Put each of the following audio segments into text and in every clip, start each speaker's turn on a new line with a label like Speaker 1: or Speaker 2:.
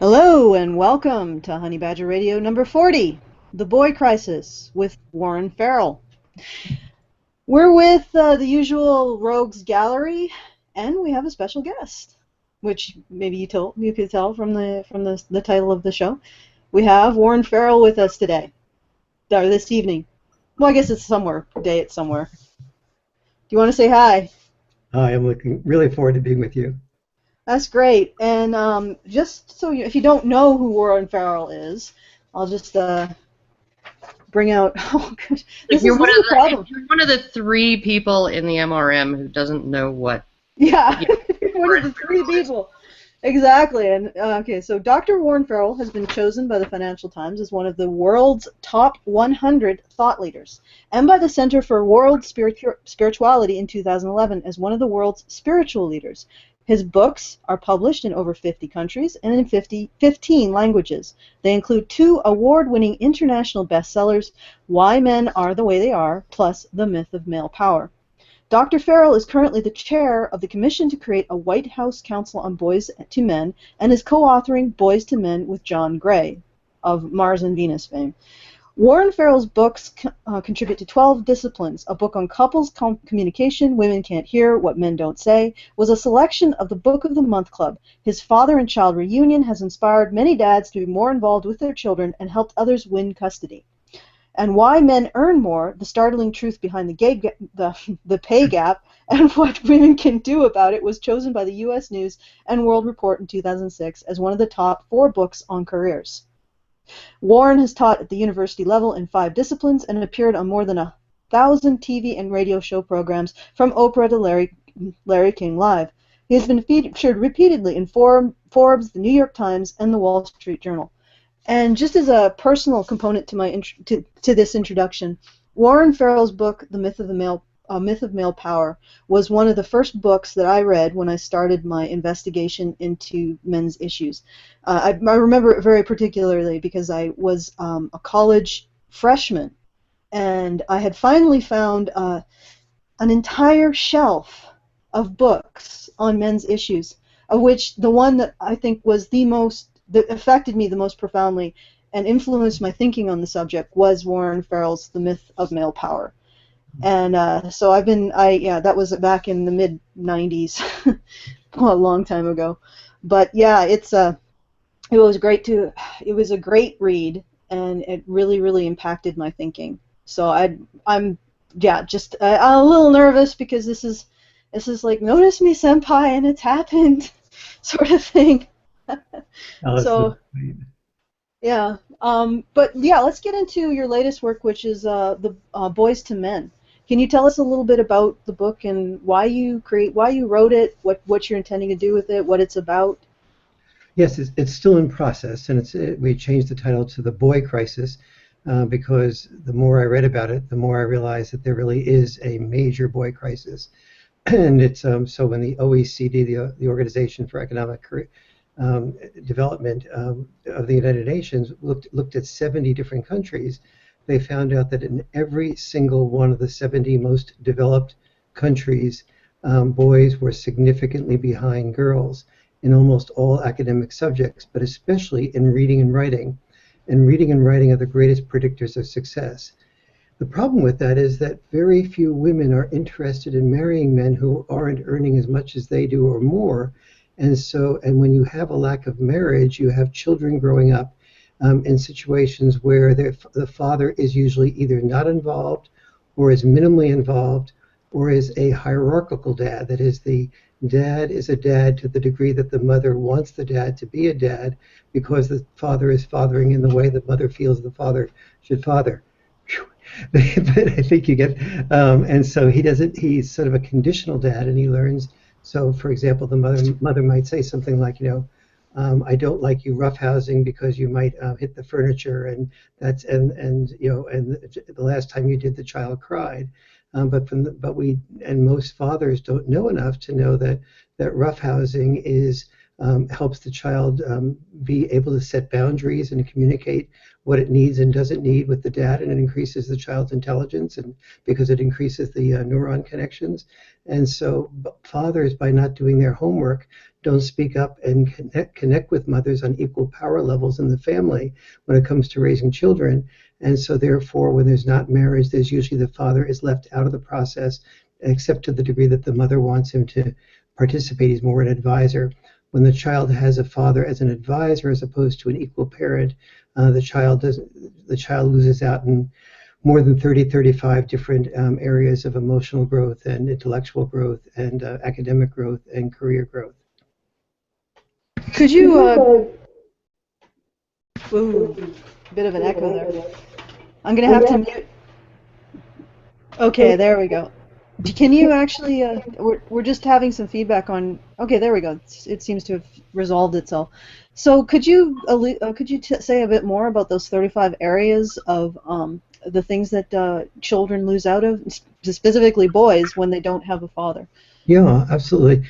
Speaker 1: Hello and welcome to Honey Badger Radio number 40, The Boy Crisis with Warren Farrell. We're with the usual Rogues Gallery, and we have a special guest, which maybe you could tell from the title of the show. We have Warren Farrell with us today, or this evening. Well, I guess it's somewhere. It's somewhere. Do you want to say hi?
Speaker 2: Hi, I'm looking really forward to being with you.
Speaker 1: That's great. And just so if you don't know who Warren Farrell is, I'll just bring out. Oh, gosh.
Speaker 3: You're one of the three people in the MRM who doesn't know what.
Speaker 1: Yeah, one of the three people. Exactly. And okay, so Dr. Warren Farrell has been chosen by the Financial Times as one of the world's top 100 thought leaders, and by the Center for World Spirituality in 2011 as one of the world's spiritual leaders. His books are published in over 50 countries and in 15 languages. They include 2 award-winning international bestsellers, Why Men Are the Way They Are, plus The Myth of Male Power. Dr. Farrell is currently the chair of the commission to create a White House Council on Boys to Men and is co-authoring Boys to Men with John Gray of Mars and Venus fame. Warren Farrell's books contribute to 12 disciplines. A book on couples communication, Women Can't Hear What Men Don't Say, was a selection of the Book of the Month Club. His Father and Child Reunion has inspired many dads to be more involved with their children and helped others win custody. And Why Men Earn More, the startling truth behind the pay gap and what women can do about it, was chosen by the U.S. News and World Report in 2006 as one of the top 4 books on careers. Warren has taught at the university level in 5 disciplines and appeared on more than 1,000 TV and radio show programs, from Oprah to Larry King Live. He has been featured repeatedly in Forbes, the New York Times, and the Wall Street Journal. And just as a personal component to this introduction, Warren Farrell's book, The Myth of Male Power, was one of the first books that I read when I started my investigation into men's issues. I remember it very particularly because I was a college freshman, and I had finally found an entire shelf of books on men's issues, of which the one that I think was that affected me the most profoundly and influenced my thinking on the subject was Warren Farrell's The Myth of Male Power. And so that was back in the mid-90s, a long time ago. But yeah, it was a great read, and it really, really impacted my thinking. So I'm just a little nervous because this is like, notice me, senpai, and it's happened, sort of thing. So yeah, but yeah, let's get into your latest work, which is the Boys to Men. Can you tell us a little bit about the book and why you wrote it, what you're intending to do with it, what it's about?
Speaker 2: Yes, it's still in process, and we changed the title to The Boy Crisis because the more I read about it, the more I realized that there really is a major boy crisis. And it's so when the OECD, the Organization for Economic Development of the United Nations, looked at 70 different countries, they found out that in every single one of the 70 most developed countries, boys were significantly behind girls in almost all academic subjects, but especially in reading and writing. And reading and writing are the greatest predictors of success. The problem with that is that very few women are interested in marrying men who aren't earning as much as they do or more. And when you have a lack of marriage, you have children growing up in situations where the father is usually either not involved or is minimally involved or is a hierarchical dad. That is, the dad is a dad to the degree that the mother wants the dad to be a dad because the father is fathering in the way the mother feels the father should father. But I think you get, and so he's sort of a conditional dad, and he learns. So, for example, the mother might say something like, I don't like you roughhousing because you might hit the furniture, and the last time you did, the child cried. But most fathers don't know enough to know that roughhousing is helps the child be able to set boundaries and communicate what it needs and doesn't need with the dad, and it increases the child's intelligence, and because it increases the neuron connections. And so fathers, by not doing their homework, don't speak up and connect with mothers on equal power levels in the family when it comes to raising children. And so therefore, when there's not marriage, there's usually the father is left out of the process, except to the degree that the mother wants him to participate. He's more an advisor. When the child has a father as an advisor as opposed to an equal parent, the child loses out in more than 35 different areas of emotional growth and intellectual growth and academic growth and career growth.
Speaker 1: Could you, ooh, bit of an echo there. I'm going to have to mute. Okay, there we go. Can you actually, we're just having some feedback on, okay, there we go. It seems to have resolved itself. So could you say a bit more about those 35 areas of the things that children lose out of, specifically boys, when they don't have a father?
Speaker 2: Yeah, absolutely.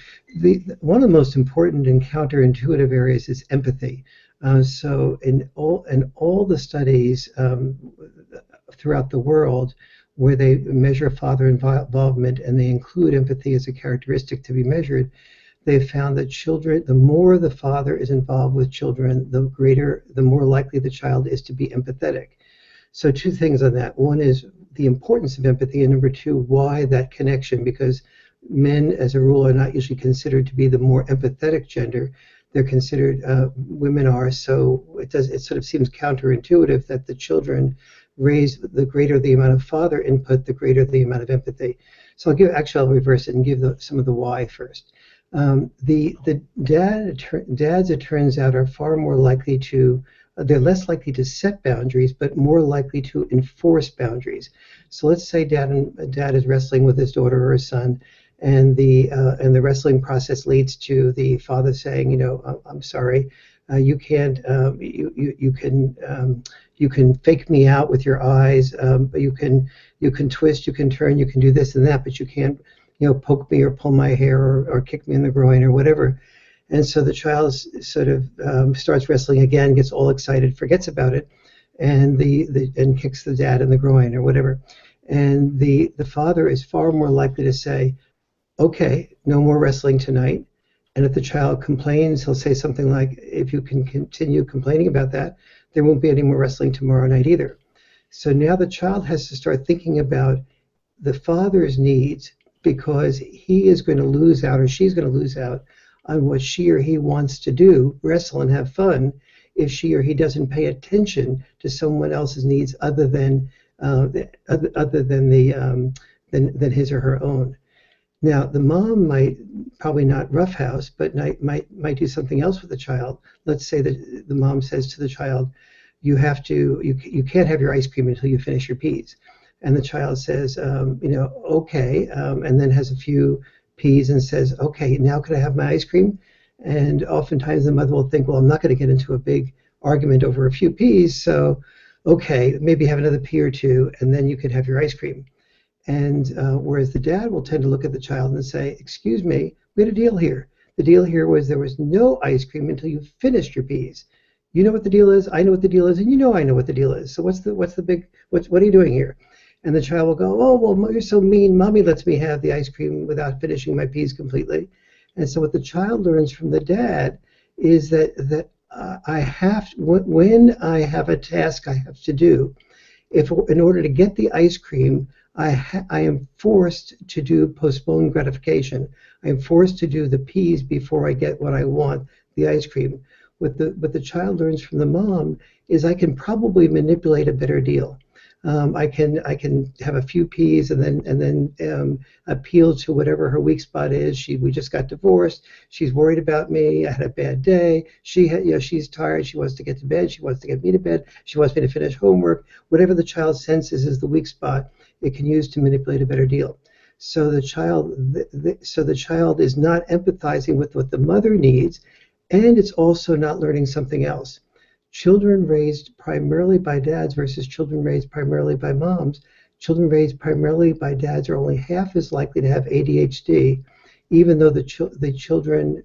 Speaker 2: One of the most important and counterintuitive areas is empathy. So in all the studies throughout the world where they measure father involvement and they include empathy as a characteristic to be measured, they've found that children, the more the father is involved with children, the more likely the child is to be empathetic. So two things on that. One is the importance of empathy, and number two, why that connection, because men, as a rule, are not usually considered to be the more empathetic gender. They're considered, women are, so it sort of seems counterintuitive that the children raised, the greater the amount of father input, the greater the amount of empathy. So I'll reverse it and give some of the why first. The dads, it turns out, are far more likely to, they're less likely to set boundaries, but more likely to enforce boundaries. So let's say dad is wrestling with his daughter or his son, and the wrestling process leads to the father saying, I'm sorry, you can't, you can fake me out with your eyes, but you can twist, you can turn, you can do this and that, but you can't, poke me or pull my hair or kick me in the groin or whatever. And so the child sort of starts wrestling again, gets all excited, forgets about it, and and kicks the dad in the groin or whatever. And the father is far more likely to say, okay, no more wrestling tonight. And if the child complains, he'll say something like, if you can continue complaining about that, there won't be any more wrestling tomorrow night either. So now the child has to start thinking about the father's needs, because he is going to lose out, or she's going to lose out on what she or he wants to do, wrestle and have fun, if she or he doesn't pay attention to someone else's needs other than his or her own. Now, the mom might probably not roughhouse, but might do something else with the child. Let's say that the mom says to the child, you can't have your ice cream until you finish your peas. And the child says, okay, and then has a few peas and says, okay, now can I have my ice cream? And oftentimes the mother will think, well, I'm not going to get into a big argument over a few peas, so okay, maybe have another pea or two, and then you can have your ice cream. And whereas the dad will tend to look at the child and say, excuse me, we had a deal here. The deal here was there was no ice cream until you finished your peas. You know what the deal is, I know what the deal is, and you know I know what the deal is. So what are you doing here? And the child will go, oh, well, you're so mean. Mommy lets me have the ice cream without finishing my peas completely. And so what the child learns from the dad is that when I have a task I have to do, in order to get the ice cream, I am forced to do postponed gratification. I am forced to do the peas before I get what I want, the ice cream. What the child learns from the mom is I can probably manipulate a better deal. I can have a few peas and then appeal to whatever her weak spot is. We just got divorced. She's worried about me. I had a bad day. She's tired. She wants to get to bed. She wants to get me to bed. She wants me to finish homework. Whatever the child senses is the weak spot, it can use to manipulate a better deal. So the child is not empathizing with what the mother needs, and it's also not learning something else. Children raised primarily by dads versus children raised primarily by moms. Children raised primarily by dads are only half as likely to have ADHD even though the children,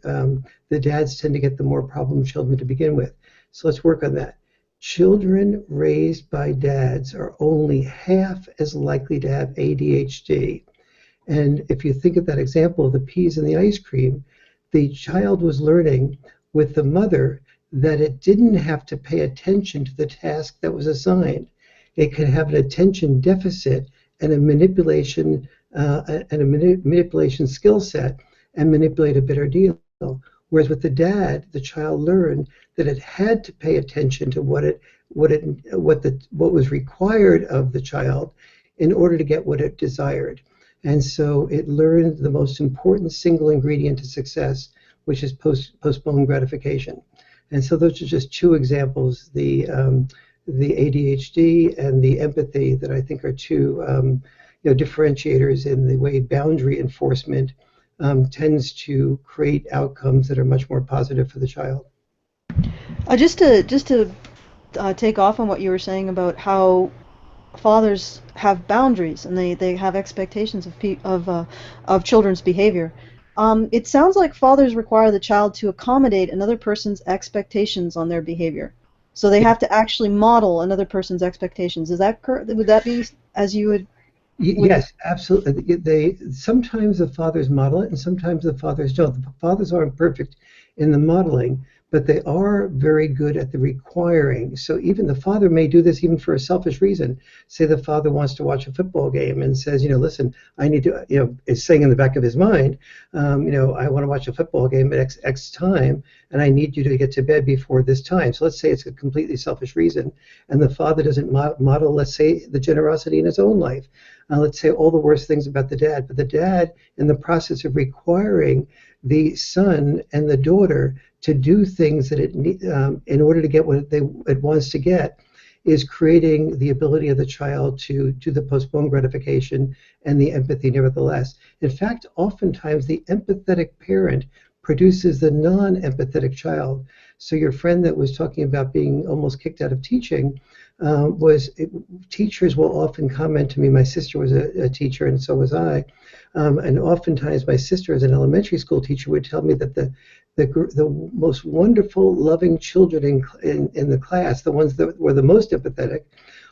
Speaker 2: the dads tend to get the more problem children to begin with. So let's work on that. Children raised by dads are only half as likely to have ADHD. And if you think of that example of the peas in the ice cream, the child was learning with the mother that it didn't have to pay attention to the task that was assigned. It could have an attention deficit and a manipulation skill set and manipulate a better deal. Whereas with the dad, the child learned that it had to pay attention to what was required of the child in order to get what it desired. And so it learned the most important single ingredient to success, which is postponed gratification. And so those are just two examples, the ADHD and the empathy, that I think are two differentiators in the way boundary enforcement tends to create outcomes that are much more positive for the child.
Speaker 1: Just to take off on what you were saying about how fathers have boundaries and they have expectations of children's behavior. It sounds like fathers require the child to accommodate another person's expectations on their behavior. So they have to actually model another person's expectations. Is that correct? Would that be as you would?
Speaker 2: Yes, absolutely. Sometimes the fathers model it, and sometimes the fathers don't. The fathers aren't perfect in the modeling, but they are very good at the requiring. So even the father may do this even for a selfish reason. Say the father wants to watch a football game and says, listen, I need to, is saying in the back of his mind, I want to watch a football game at X time, and I need you to get to bed before this time. So let's say it's a completely selfish reason, and the father doesn't model, let's say, the generosity in his own life. Let's say all the worst things about the dad, but the dad, in the process of requiring the son and the daughter to do things that in order to get what it wants to get, is creating the ability of the child to do the postponed gratification and the empathy nevertheless. In fact, oftentimes the empathetic parent produces the non-empathetic child. So your friend that was talking about being almost kicked out of teaching, teachers will often comment to me. My sister was a teacher, and so was I. And oftentimes my sister, as an elementary school teacher, would tell me that the most wonderful, loving children in the class, the ones that were the most empathetic,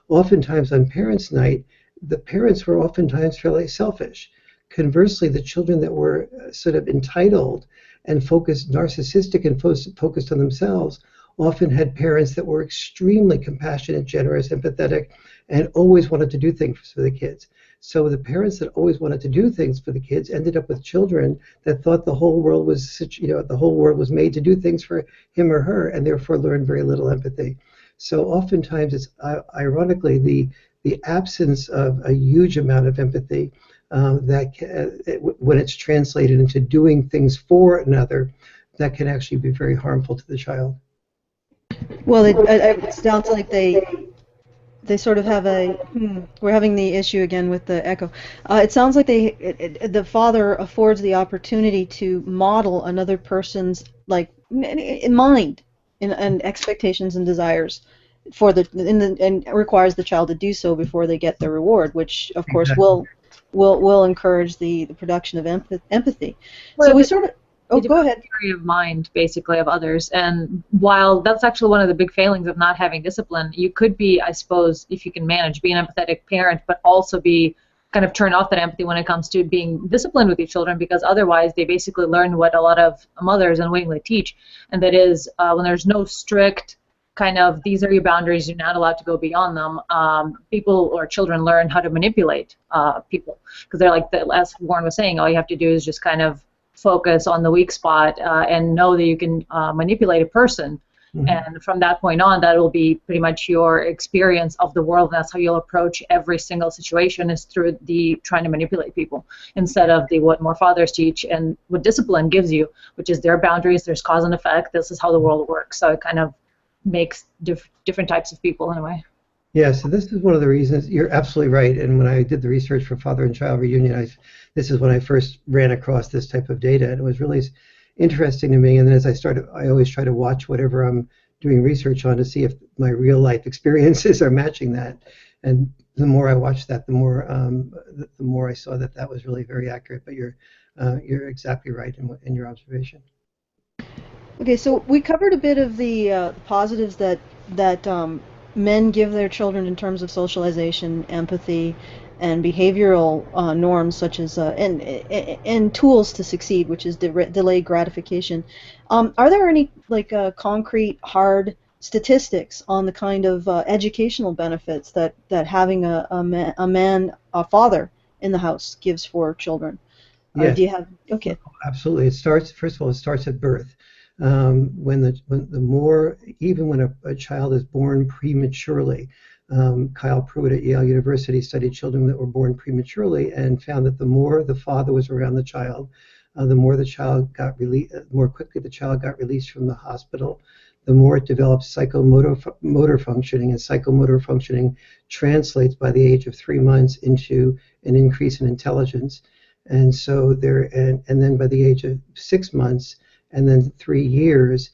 Speaker 2: oftentimes on parents' night, the parents were oftentimes fairly selfish. Conversely, the children that were sort of entitled and narcissistic and focused on themselves, often had parents that were extremely compassionate, generous, empathetic, and always wanted to do things for the kids. So the parents that always wanted to do things for the kids ended up with children that thought the whole world was made to do things for him or her, and therefore learned very little empathy. So oftentimes it's ironically the absence of a huge amount of empathy when it's translated into doing things for another, that can actually be very harmful to the child.
Speaker 1: Well, it sounds like they sort of have we're having the issue again with the echo. It sounds like the father affords the opportunity to model another person's mind and expectations and desires and requires the child to do so before they get the reward, which of course will encourage the production of empathy.
Speaker 4: Well,
Speaker 1: so we sort of. Oh, go ahead.
Speaker 4: Theory of mind, basically, of others. And while that's actually one of the big failings of not having discipline, you could be, I suppose, if you can manage, be an empathetic parent, but also be kind of turn off that empathy when it comes to being disciplined with your children, because otherwise they basically learn what a lot of mothers unwittingly teach, and that is when there's no strict kind of, these are your boundaries, you're not allowed to go beyond them, people or children learn how to manipulate people, because they're like, as Warren was saying, all you have to do is just kind of focus on the weak spot and know that you can manipulate a person. Mm-hmm. And from that point on, that will be pretty much your experience of the world. And that's how you'll approach every single situation, is through the trying to manipulate people, instead of what more fathers teach and what discipline gives you, which is there are boundaries, there's cause and effect, this is how the world works. So it kind of makes different types of people in a way.
Speaker 2: Yeah, so this is one of the reasons, you're absolutely right. And when I did the research for Father and Child Reunion, this is when I first ran across this type of data, and it was really interesting to me. And then as I always try to watch whatever I'm doing research on to see if my real life experiences are matching that. And the more I watched that, the more I saw that was really very accurate. But you're you're exactly right in your observation.
Speaker 1: Okay, so we covered a bit of the positives that men give their children in terms of socialization, empathy, and behavioral norms, such as and tools to succeed, which is delayed gratification. Are there any like concrete, hard statistics on the kind of educational benefits that having a father in the house gives for children? Or
Speaker 2: Yes.
Speaker 1: do you have? Okay.
Speaker 2: Absolutely. It starts, first of all, it starts at birth. When the more, even when a child is born prematurely, Kyle Pruitt at Yale University studied children that were born prematurely and found that the more the father was around the child, the more the child got more quickly the child got released from the hospital, the more it developed motor functioning, and psychomotor functioning translates by the age of 3 months into an increase in intelligence. And so and then by the age of 6 months, and then 3 years,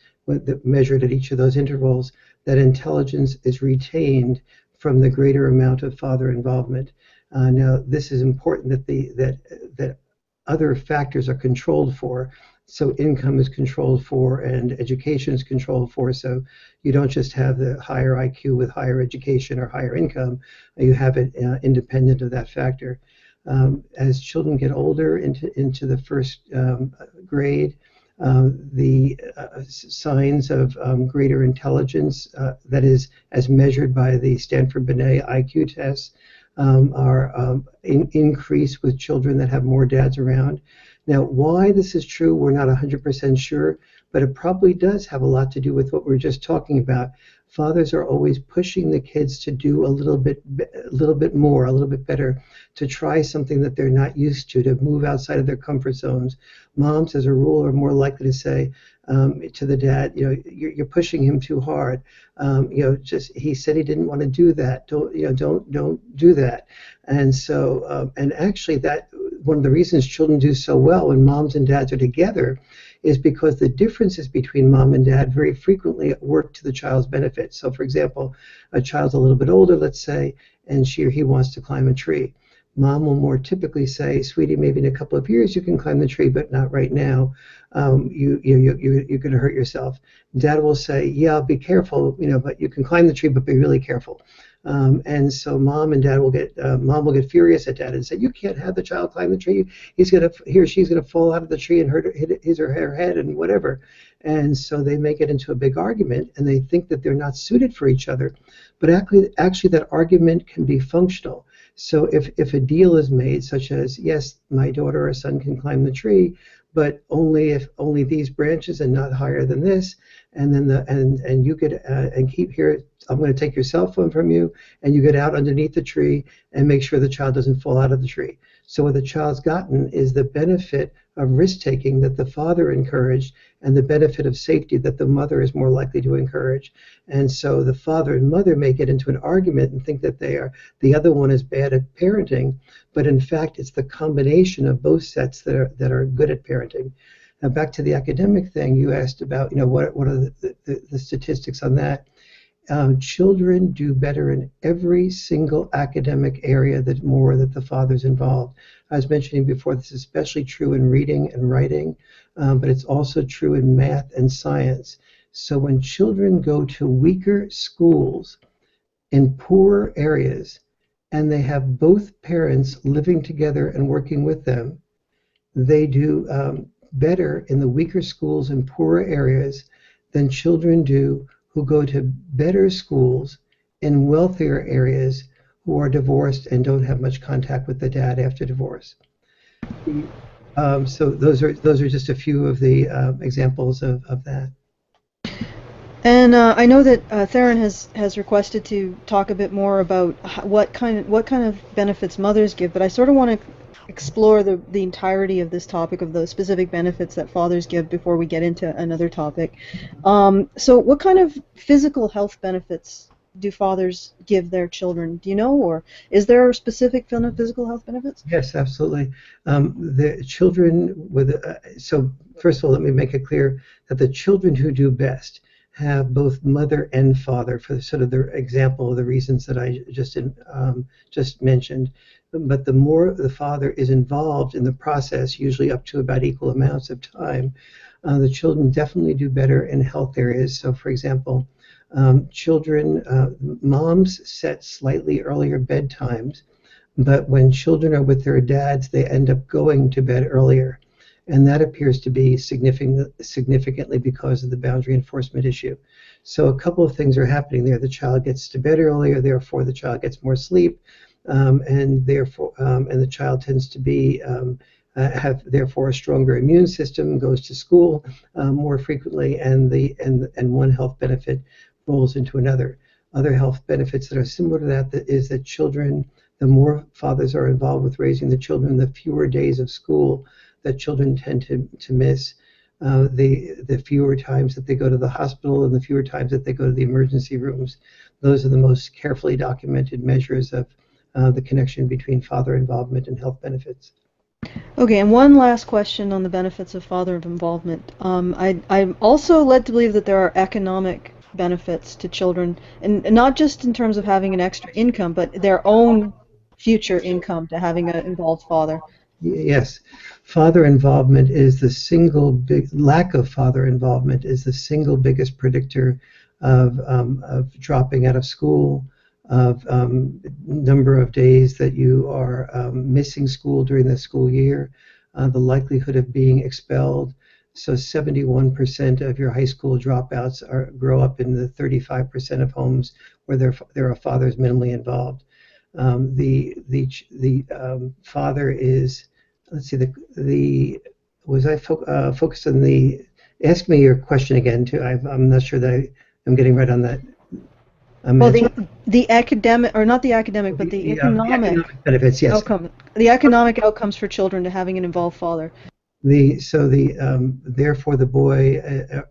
Speaker 2: measured at each of those intervals, that intelligence is retained from the greater amount of father involvement. Now, this is important that other factors are controlled for. So income is controlled for, and education is controlled for. So you don't just have the higher IQ with higher education or higher income. You have it independent of that factor. As children get older into the first grade, the signs of greater intelligence, that is, as measured by the Stanford-Binet IQ tests, are increased with children that have more dads around. Now, why this is true, we're not 100% sure, but it probably does have a lot to do with what we were just talking about. Fathers are always pushing the kids to do a little bit more, a little bit better, to try something that they're not used to move outside of their comfort zones. Moms, as a rule, are more likely to say to the dad, you're pushing him too hard. Just he said he didn't want to do that. Don't do that. And so, and actually, that one of the reasons children do so well when moms and dads are together is because the differences between mom and dad very frequently work to the child's benefit. So, for example, a child's a little bit older, let's say, and she or he wants to climb a tree. Mom will more typically say, sweetie, maybe in a couple of years you can climb the tree, but not right now. You're going to hurt yourself. Dad will say, yeah, be careful, but you can climb the tree, but be really careful. And so mom and dad will get furious at dad and say, you can't have the child climb the tree. He or she's gonna fall out of the tree and hit his or her head and whatever. And so they make it into a big argument, and they think that they're not suited for each other. But actually that argument can be functional. So if a deal is made, such as, yes, my daughter or son can climb the tree, but only these branches and not higher than this, and then and you get and keep here. I'm going to take your cell phone from you, and you get out underneath the tree and make sure the child doesn't fall out of the tree. So what the child's gotten is the benefit of risk-taking that the father encouraged, and the benefit of safety that the mother is more likely to encourage. And so the father and mother may get into an argument and think that the other one is bad at parenting, but in fact it's the combination of both sets that are good at parenting. Now back to the academic thing, you asked about, what are the statistics on that. Children do better in every single academic area that the father's involved. I was mentioning before, this is especially true in reading and writing, but it's also true in math and science. So when children go to weaker schools in poorer areas, and they have both parents living together and working with them, they do better in the weaker schools in poorer areas than children do who go to better schools in wealthier areas who are divorced and don't have much contact with the dad after divorce. So those are just a few of the examples of that.
Speaker 1: And I know that Theron has requested to talk a bit more about what kind of benefits mothers give, but I sort of want to explore the entirety of this topic of the specific benefits that fathers give before we get into another topic. So what kind of physical health benefits do fathers give their children? Do you know, or is there specific physical health benefits?
Speaker 2: Yes, absolutely. The children so first of all, let me make it clear that the children who do best, have both mother and father for sort of the example of the reasons that I just mentioned. But the more the father is involved in the process, usually up to about equal amounts of time, the children definitely do better in health areas. So, for example, moms set slightly earlier bedtimes, but when children are with their dads, they end up going to bed earlier. And that appears to be significantly because of the boundary enforcement issue. So a couple of things are happening there. The child gets to bed earlier, therefore the child gets more sleep, and the child tends to be have therefore a stronger immune system, goes to school more frequently, and one health benefit rolls into another. Other health benefits that are similar to that is that children, the more fathers are involved with raising the children, the fewer days of school that children tend to miss, the fewer times that they go to the hospital and the fewer times that they go to the emergency rooms. Those are the most carefully documented measures of the connection between father involvement and health benefits.
Speaker 1: Okay, and one last question on the benefits of father involvement. I'm also led to believe that there are economic benefits to children, and not just in terms of having an extra income, but their own future income to having an involved father.
Speaker 2: Yes, father involvement is lack of father involvement is the single biggest predictor of dropping out of school, of number of days that you are missing school during the school year, the likelihood of being expelled. So 71% of your high school dropouts grow up in the 35% of homes where there are fathers minimally involved. The father is, let's see, was I focused on the, ask me your question again too. I'm not sure that I'm getting right on that.
Speaker 1: Well, the academic, or not the academic, but the economic
Speaker 2: benefits, yes.
Speaker 1: The economic outcomes for children to having an involved father.
Speaker 2: Therefore the boy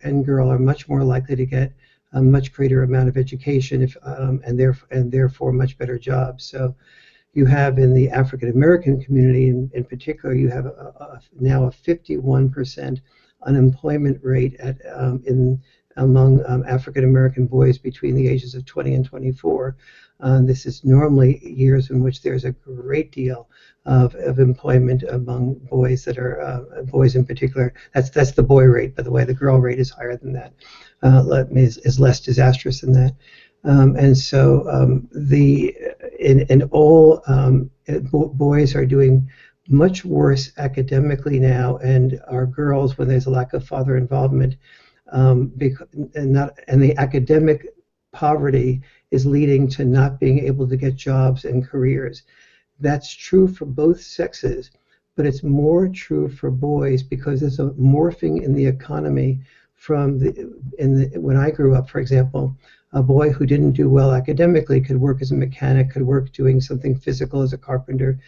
Speaker 2: and girl are much more likely to get a much greater amount of education and therefore much better jobs. So you have in the African American community in particular, you have now a 51% unemployment rate among African American boys between the ages of 20 and 24. This is normally years in which there's a great deal of employment among boys that are boys in particular. That's the boy rate, by the way. The girl rate is higher than that. Is less disastrous than that. And so boys are doing much worse academically now, and our girls, when there's a lack of father involvement, and the academic poverty is leading to not being able to get jobs and careers. That's true for both sexes, but it's more true for boys because there's a morphing in the economy when I grew up, for example, a boy who didn't do well academically could work as a mechanic, could work doing something physical as a carpenter,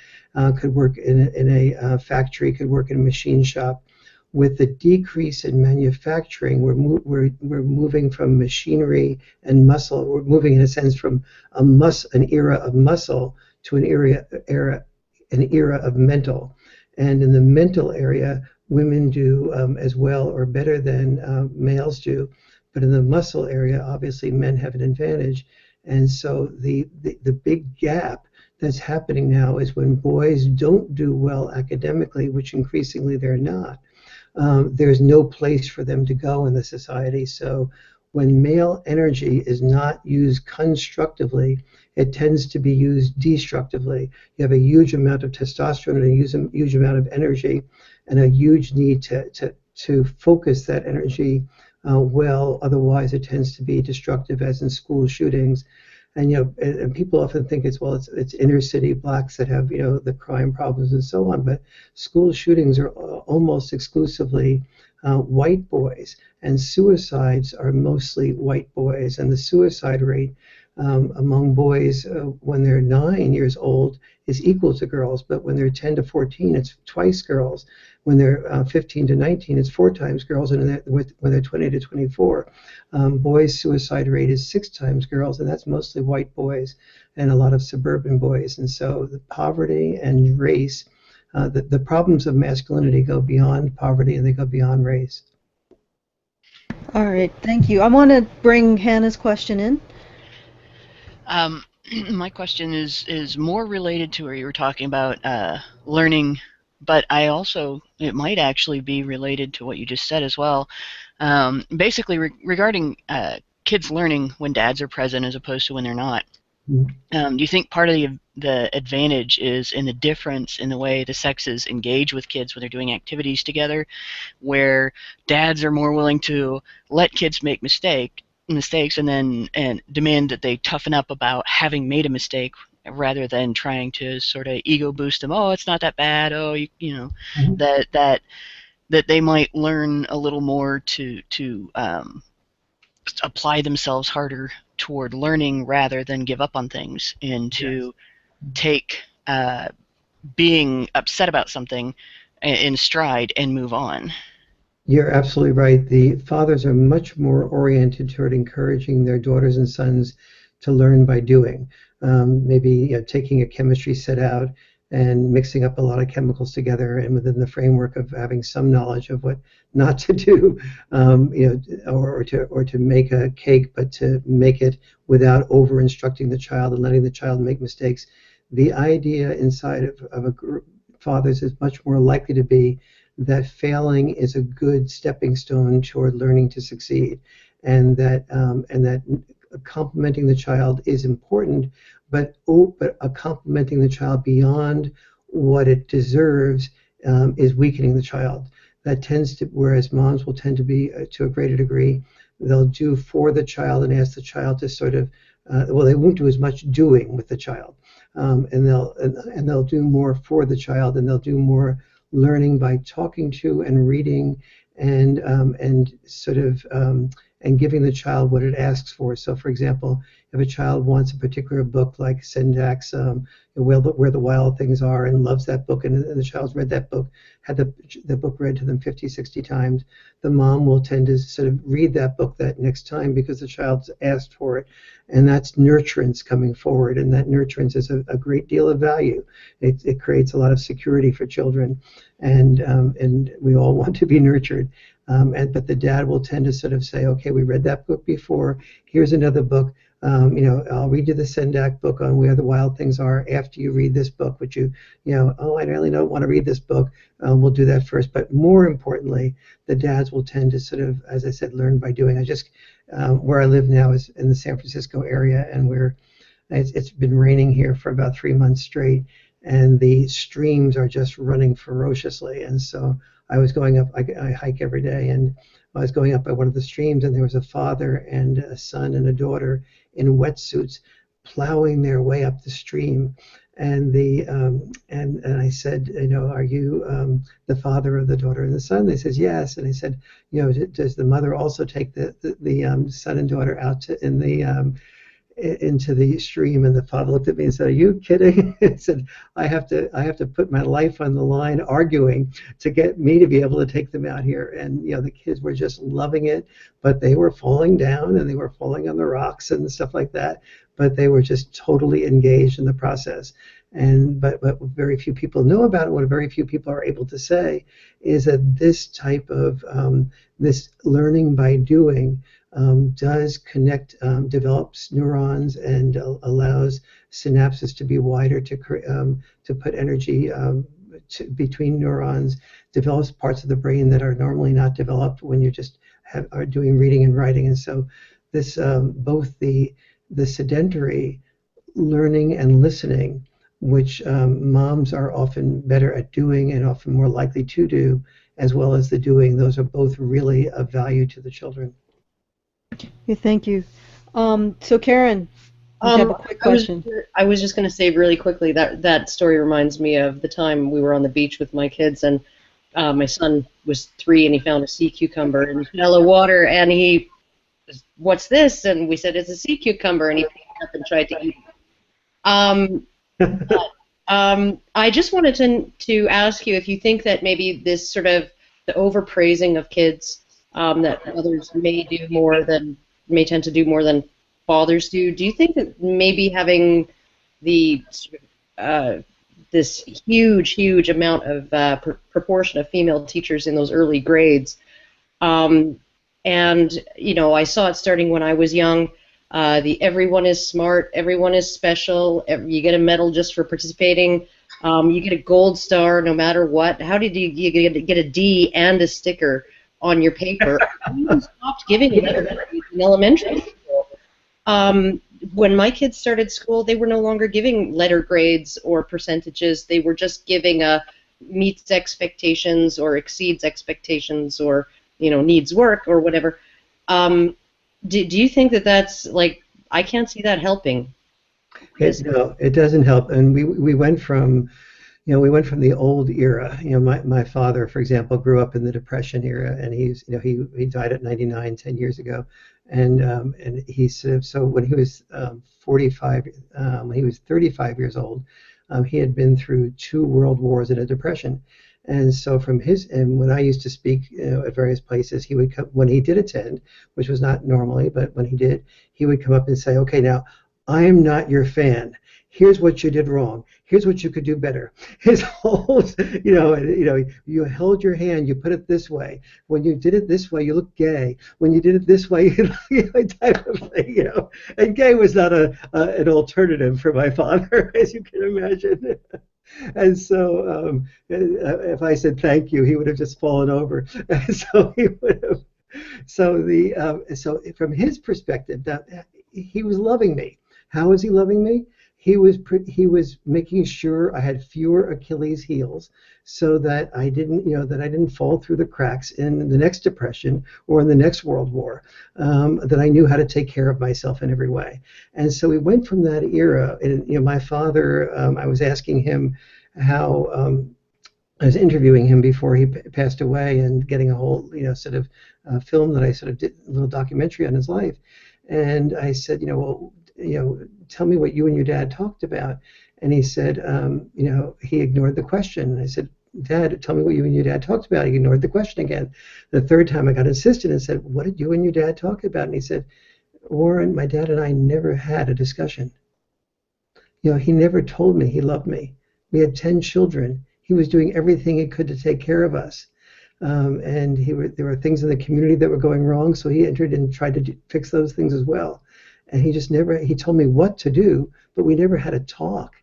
Speaker 2: could work in a factory, could work in a machine shop. With the decrease in manufacturing, we're moving from machinery and muscle. We're moving, in a sense, from an era of muscle to an era of mental. And in the mental area, women do as well or better than males do. But in the muscle area, obviously, men have an advantage. And so the big gap that's happening now is when boys don't do well academically, which increasingly they're not. There's no place for them to go in the society. So when male energy is not used constructively, it tends to be used destructively. You have a huge amount of testosterone and a huge amount of energy and a huge need to focus that energy well. Otherwise, it tends to be destructive, as in school shootings. And and people often think it's inner city blacks that have the crime problems and so on. But school shootings are almost exclusively white boys, and suicides are mostly white boys. And the suicide rate among boys when they're 9 years old is equal to girls, but when they're 10 to 14, it's twice girls. When they're 15 to 19, it's 4 times girls, and when they're 20 to 24, boys' suicide rate is 6 times girls, and that's mostly white boys and a lot of suburban boys. And so the poverty and race, the problems of masculinity go beyond poverty and they go beyond race.
Speaker 1: All right, thank you. I want to bring Hannah's question in.
Speaker 5: Um, my question is more related to where you were talking about learning, but it might actually be related to what you just said as well. Basically, regarding kids learning when dads are present as opposed to when they're not. Do you think part of the advantage is in the difference in the way the sexes engage with kids when they're doing activities together, where dads are more willing to let kids make mistakes and demand that they toughen up about having made a mistake rather than trying to sort of ego boost them. Oh, it's not that bad. Oh, you know,
Speaker 2: Mhm.
Speaker 5: that they might learn a little more to apply themselves harder toward learning rather than give up on things, and
Speaker 2: Yes.
Speaker 5: to take being upset about something in stride and move on.
Speaker 2: You're absolutely right. The fathers are much more oriented toward encouraging their daughters and sons to learn by doing. Maybe taking a chemistry set out and mixing up a lot of chemicals together, and within the framework of having some knowledge of what not to do, or to make a cake, but to make it without over instructing the child and letting the child make mistakes. The idea inside of a group fathers is much more likely to be that failing is a good stepping stone toward learning to succeed, and that complimenting the child is important, but complimenting the child beyond what it deserves is weakening the child. That tends to, whereas moms will tend to be to a greater degree, they'll do for the child and ask the child to sort of, well, they won't do as much doing with the child, and they'll do more for the child, and they'll do more learning by talking to and reading and sort of and giving the child what it asks for. So, for example, if a child wants a particular book like Sendak's Where the Wild Things Are, and loves that book, and the child's read that book, had the book read to them 50, 60 times, the mom will tend to sort of read that book that next time because the child's asked for it. And that's nurturance coming forward, and that nurturance is a great deal of value. It creates a lot of security for children, and we all want to be nurtured. But the dad will tend to sort of say, okay, we read that book before. Here's another book. I'll read you the Sendak book on Where the Wild Things Are after you read this book. Which oh, I really don't want to read this book. We'll do that first. But more importantly, the dads will tend to sort of, as I said, learn by doing. Where I live now is in the San Francisco area, and it's been raining here for about 3 months straight, and the streams are just running ferociously. And so I was going up, I hike every day, and I was going up by one of the streams, and there was a father and a son and a daughter in wetsuits plowing their way up the stream. And and I said, are you the father of the daughter and the son? They said yes. And I said, does the mother also take the son and daughter out into the stream? And the father looked at me and said, "Are you kidding?" I said, I have to put my life on the line arguing to get me to be able to take them out here." And the kids were just loving it, but they were falling down and they were falling on the rocks and stuff like that. But they were just totally engaged in the process. And but very few people know about it. What very few people are able to say is that this type of this learning by doing does connect, develops neurons, and allows synapses to be wider, to put energy between neurons, develops parts of the brain that are normally not developed when you just are doing reading and writing. And so this both the sedentary learning and listening, which moms are often better at doing and often more likely to do, as well as the doing, those are both really of value to the children.
Speaker 1: Okay, thank you. So Karen, you have a quick question.
Speaker 3: I was just going to say really quickly that story reminds me of the time we were on the beach with my kids, and my son was 3 and he found a sea cucumber in shallow water, and he, "What's this?" And we said, "It's a sea cucumber," and he picked it up and tried to eat it. I just wanted to ask you if you think that maybe this sort of the overpraising of kids, that others may tend to do more than fathers do. Do you think that maybe having the this huge amount of proportion of female teachers in those early grades And I saw it starting when I was young. The everyone is smart, everyone is special. You get a medal just for participating. You get a gold star no matter what. How did you get a D and a sticker on your paper? We even stopped giving letter grades in elementary school. When my kids started school, they were no longer giving letter grades or percentages. They were just giving a meets expectations or exceeds expectations or needs work or whatever. Do you think that that's like, I can't see that helping?
Speaker 2: No, it doesn't help. And we went from the old era. My father, for example, grew up in the Depression era, and he died at 99, 10 years ago. And he said, so when he was 45, when he was 35 years old, he had been through 2 world wars and a depression. And so and when I used to speak at various places, he would come, when he did attend, which was not normally, but when he did, he would come up and say, okay, now I am not your fan. Here's what you did wrong. Here's what you could do better. His whole, you held your hand, you put it this way. When you did it this way, you look gay. When you did it this way, type of thing, And gay was not an alternative for my father, as you can imagine. And so if I said thank you, he would have just fallen over. And so he would have. So from his perspective, that he was loving me. How was he loving me? He was making sure I had fewer Achilles heels, so that I didn't fall through the cracks in the next depression or in the next World War. That I knew how to take care of myself in every way. And so we went from that era. And my father, I was asking him how. I was interviewing him before he passed away, and getting a whole sort of film that I sort of did, a little documentary on his life. And I said, tell me what you and your dad talked about. And he said, he ignored the question. And I said, Dad, tell me what you and your dad talked about. He ignored the question again. The third time I got insistent and said, what did you and your dad talk about? And he said, Warren, my dad and I never had a discussion. He never told me he loved me. We had 10 children. He was doing everything he could to take care of us. And there were things in the community that were going wrong, so he entered and tried to fix those things as well. And he told me what to do, but we never had a talk.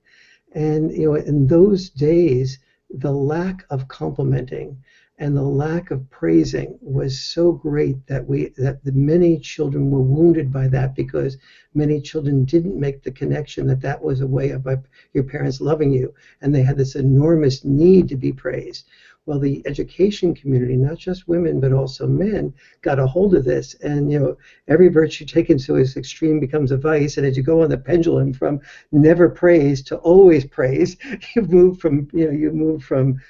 Speaker 2: And in those days, the lack of complimenting and the lack of praising was so great that the many children were wounded by that, because many children didn't make the connection that was a way of your parents loving you, and they had this enormous need to be praised. Well, the education community, not just women but also men, got a hold of this, and every virtue taken to its extreme becomes a vice. And as you go on the pendulum from never praise to always praise, you move from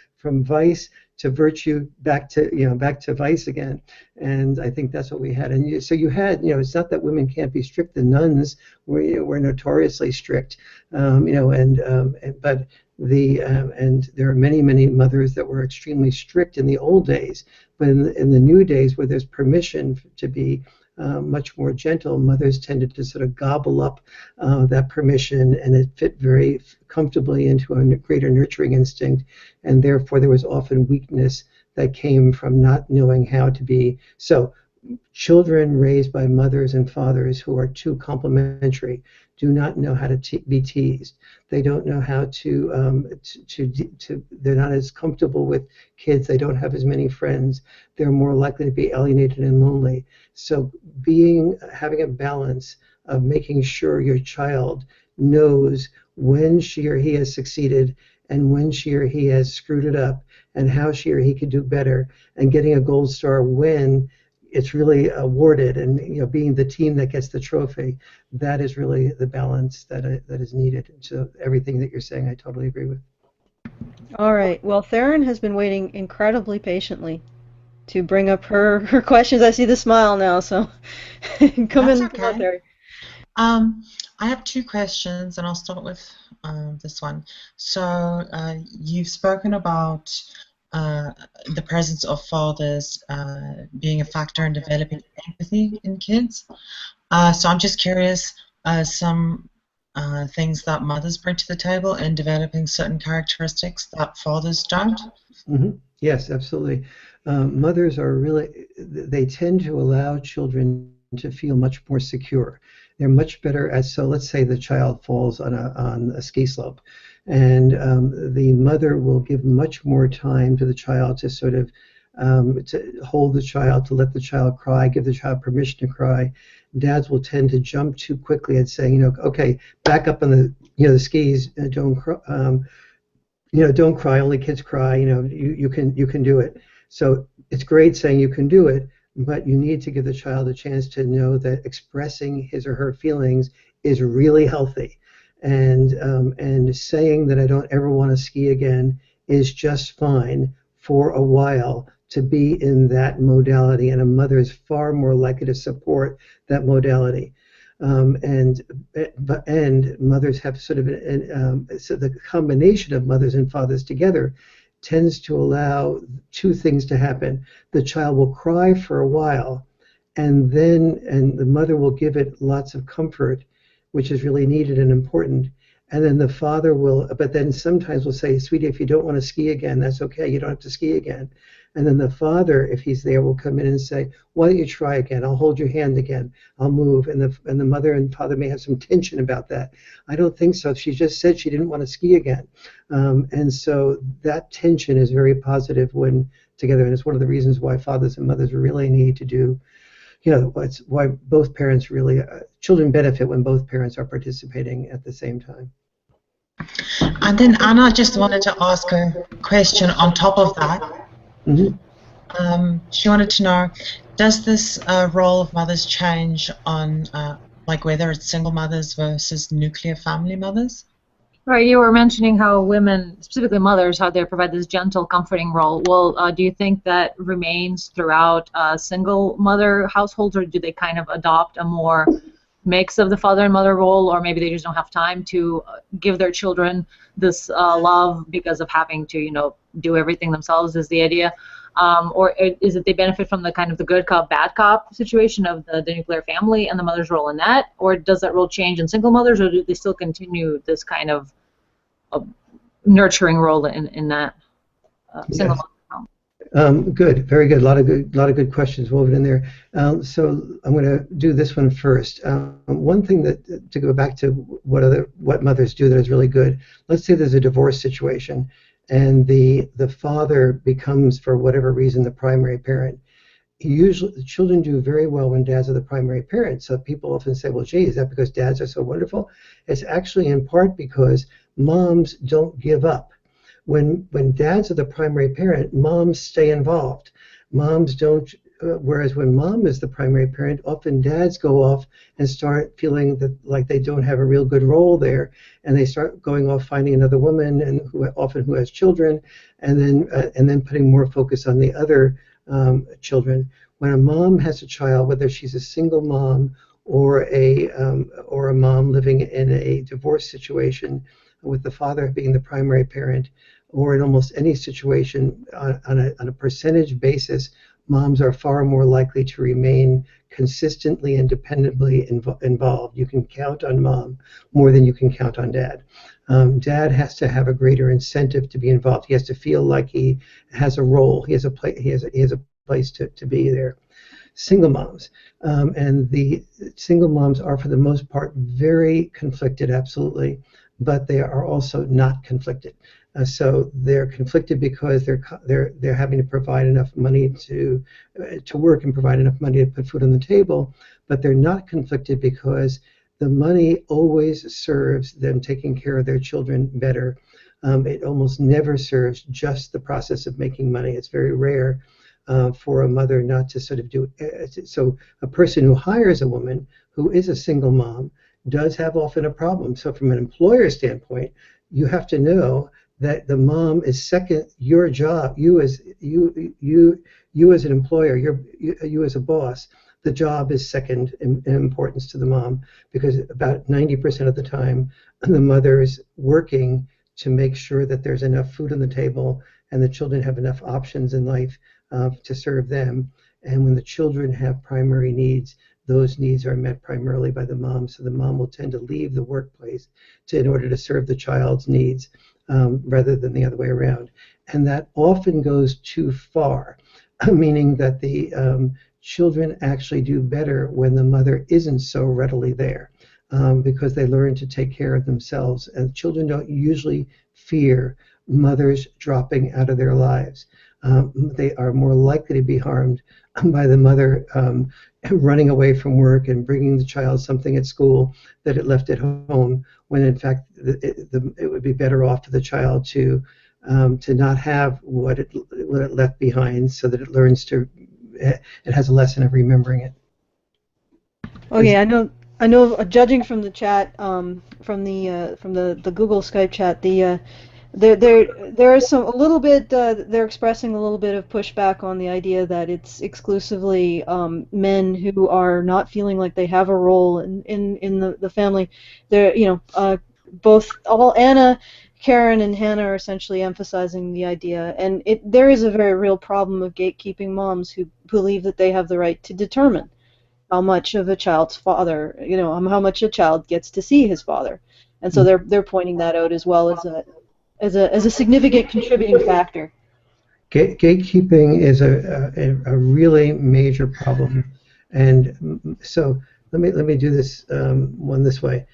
Speaker 2: vice to virtue, back to vice again. And I think that's what we had. And so you had, it's not that women can't be strict. The nuns were notoriously strict, but and there are many mothers that were extremely strict in the old days. But in the new days, where there's permission to be much more gentle, mothers tended to sort of gobble up that permission, and it fit very comfortably into a greater nurturing instinct, and therefore there was often weakness that came from not knowing how to be. So children raised by mothers and fathers who are too complimentary do not know how to be teased. They don't know how to they're not as comfortable with kids. They don't have as many friends. They're more likely to be alienated and lonely. So having a balance of making sure your child knows when she or he has succeeded and when she or he has screwed it up, and how she or he could do better, and getting a gold star when it's really awarded, and being the team that gets the trophy. That is really the balance that is needed. So everything that you're saying, I totally agree with.
Speaker 1: All right. Well, Theron has been waiting incredibly patiently to bring up her questions. I see the smile now, so come
Speaker 6: That's
Speaker 1: in,
Speaker 6: okay.
Speaker 1: Theron.
Speaker 6: I have 2 questions, and I'll start with this one. So you've spoken about the presence of fathers being a factor in developing empathy in kids. So I'm just curious, some things that mothers bring to the table in developing certain characteristics that fathers don't?
Speaker 2: Mm-hmm. Yes, absolutely. Mothers are really, they tend to allow children to feel much more secure. They're much better at, so let's say the child falls on a ski slope, and the mother will give much more time to the child to sort of to hold the child, to let the child cry, give the child permission to cry. Dads will tend to jump too quickly at saying, okay, back up on the skis, don't cry. Don't cry. Only kids cry. You can do it. So it's great saying you can do it, but you need to give the child a chance to know that expressing his or her feelings is really healthy, and saying that I don't ever want to ski again is just fine for a while to be in that modality, and a mother is far more likely to support that modality. And mothers have sort of so the combination of mothers and fathers together tends to allow two things to happen. The child will cry for a while, and the mother will give it lots of comfort, which is really needed and important. And then the father but then sometimes will say, sweetie, if you don't want to ski again, that's okay. You don't have to ski again. And then the father, if he's there, will come in and say, why don't you try again? I'll hold your hand again. I'll move. And the mother and father may have some tension about that. I don't think so. She just said she didn't want to ski again. And so that tension is very positive when together. And it's one of the reasons why fathers and mothers really need to do, it's why both parents really, children benefit when both parents are participating at the same time.
Speaker 6: And then Anna just wanted to ask a question on top of that. Mm-hmm. She wanted to know, does this role of mothers change on like whether it's single mothers versus nuclear family mothers?
Speaker 4: Right, you were mentioning how women, specifically mothers, how they provide this gentle, comforting role. Well, do you think that remains throughout single mother households, or do they kind of adopt a more mix of the father and mother role, or maybe they just don't have time to give their children this love because of having to, do everything themselves is the idea? Or is it they benefit from the kind of the good cop, bad cop situation of the nuclear family and the mother's role in that? Or does that role change in single mothers, or do they still continue this kind of nurturing role in that single mother?
Speaker 2: Good, very good. A lot of good questions woven in there. So I'm going to do this one first. One thing that to go back to what mothers do that is really good. Let's say there's a divorce situation, and the father becomes, for whatever reason, the primary parent. Usually, the children do very well when dads are the primary parent. So people often say, well, gee, is that because dads are so wonderful? It's actually in part because moms don't give up. When dads are the primary parent, moms stay involved. Moms don't, whereas when mom is the primary parent, often dads go off and start feeling that like they don't have a real good role there, and they start going off finding another woman, and who has children, and then putting more focus on the other children. When a mom has a child, whether she's a single mom or a mom living in a divorce situation, with the father being the primary parent, or in almost any situation, on a percentage basis, moms are far more likely to remain consistently and dependably involved. You can count on mom more than you can count on dad. Dad has to have a greater incentive to be involved. He has to feel like he has a role. He has a place to be there. Single moms, and the single moms are for the most part very conflicted, absolutely, but they are also not conflicted. So they're conflicted because they're having to provide enough money to work and provide enough money to put food on the table, but they're not conflicted because the money always serves them taking care of their children better. It almost never serves just the process of making money. It's very rare for a mother not to sort of do it. So a person who hires a woman who is a single mom does have often a problem. So from an employer standpoint, you have to know that the mom is second. Your job, you as an employer, you as a boss, the job is second in importance to the mom, because about 90% of the time the mother is working to make sure that there's enough food on the table and the children have enough options in life to serve them. And when the children have primary needs, those needs are met primarily by the mom. So the mom will tend to leave the workplace in order to serve the child's needs rather than the other way around. And that often goes too far. meaning that the children actually do better when the mother isn't so readily there, because they learn to take care of themselves. And children don't usually fear mothers dropping out of their lives. They are more likely to be harmed by the mother running away from work and bringing the child something at school that it left at home, when in fact it would be better off for the child to not have what it left behind, so that it learns to, it has a lesson of remembering it.
Speaker 1: Okay, I know. Judging from the chat, from the Google Skype chat, there is some a little bit. They're expressing a little bit of pushback on the idea that it's exclusively men who are not feeling like they have a role in the family. They're, all Anna, Karen, and Hannah are essentially emphasizing the idea, and there is a very real problem of gatekeeping moms who believe that they have the right to determine how much of a child's father, how much a child gets to see his father, and so they're pointing that out as well as a significant contributing factor.
Speaker 2: Gatekeeping is a really major problem, and so let me do this one this way.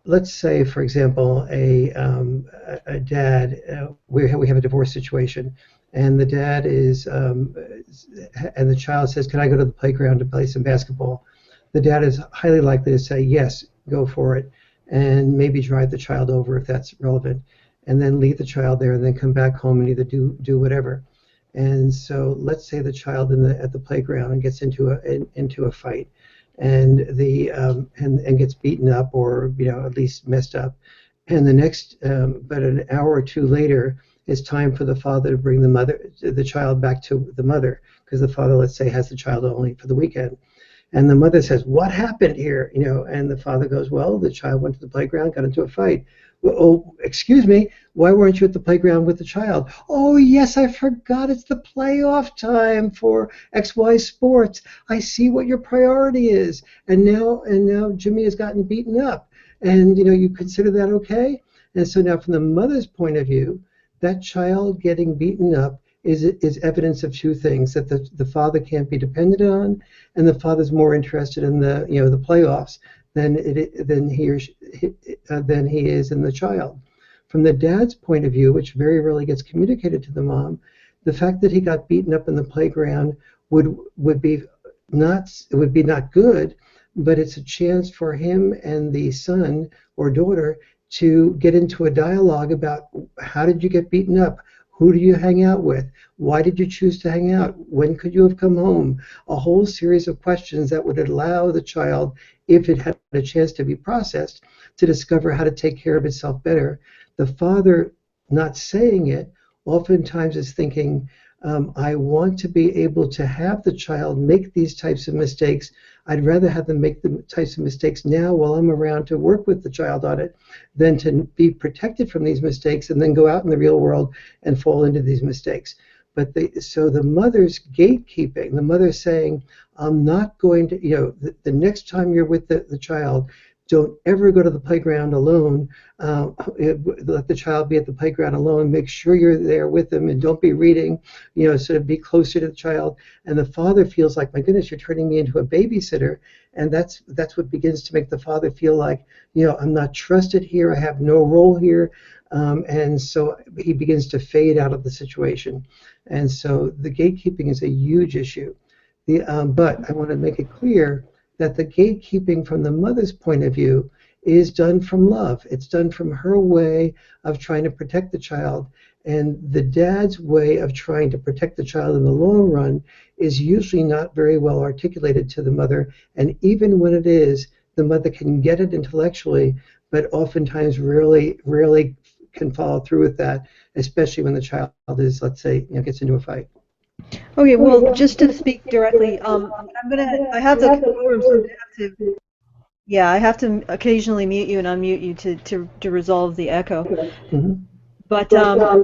Speaker 2: Let's say, for example, a dad. We have a divorce situation, and the dad is, and the child says, "Can I go to the playground to play some basketball?" The dad is highly likely to say, "Yes, go for it," and maybe drive the child over if that's relevant, and then leave the child there, and then come back home and either do whatever. And so let's say the child at the playground gets into a fight, and and gets beaten up, or at least messed up, and but an hour or two later, it's time for the father to bring the child back to the mother, because the father, let's say, has the child only for the weekend. And the mother says, "What happened here?" And the father goes, "Well, the child went to the playground, got into a fight." "Well, oh, excuse me, why weren't you at the playground with the child?" "Oh, yes, I forgot. It's the playoff time for XY Sports. I see what your priority is. And now Jimmy has gotten beaten up. And you consider that okay?" And so now, from the mother's point of view, that child getting beaten up is evidence of two things: that the father can't be depended on, and the father's more interested in the playoffs than he is in the child. From the dad's point of view, which very rarely gets communicated to the mom, the fact that he got beaten up in the playground would be not good, but it's a chance for him and the son or daughter to get into a dialogue about, how did you get beaten up? Who do you hang out with? Why did you choose to hang out? When could you have come home? A whole series of questions that would allow the child, if it had a chance to be processed, to discover how to take care of itself better. The father, not saying it, oftentimes is thinking, I want to be able to have the child make these types of mistakes. I'd rather have them make the types of mistakes now while I'm around to work with the child on it, than to be protected from these mistakes and then go out in the real world and fall into these mistakes. But so the mother's gatekeeping, the mother saying, I'm not going to, the next time you're with the child, don't ever go to the playground alone. Let the child be at the playground alone. Make sure you're there with them, and don't be reading. Sort of be closer to the child. And the father feels like, my goodness, you're turning me into a babysitter. And that's what begins to make the father feel like, I'm not trusted here. I have no role here. And so he begins to fade out of the situation. And so the gatekeeping is a huge issue. But I want to make it clear that the gatekeeping from the mother's point of view is done from love. It's done from her way of trying to protect the child. And the dad's way of trying to protect the child in the long run is usually not very well articulated to the mother. And even when it is, the mother can get it intellectually, but oftentimes rarely can follow through with that, especially when the child is, let's say, gets into a fight.
Speaker 1: Okay, well, just to speak directly, I have to occasionally mute you and unmute you to resolve the echo.
Speaker 2: Mm-hmm.
Speaker 1: But I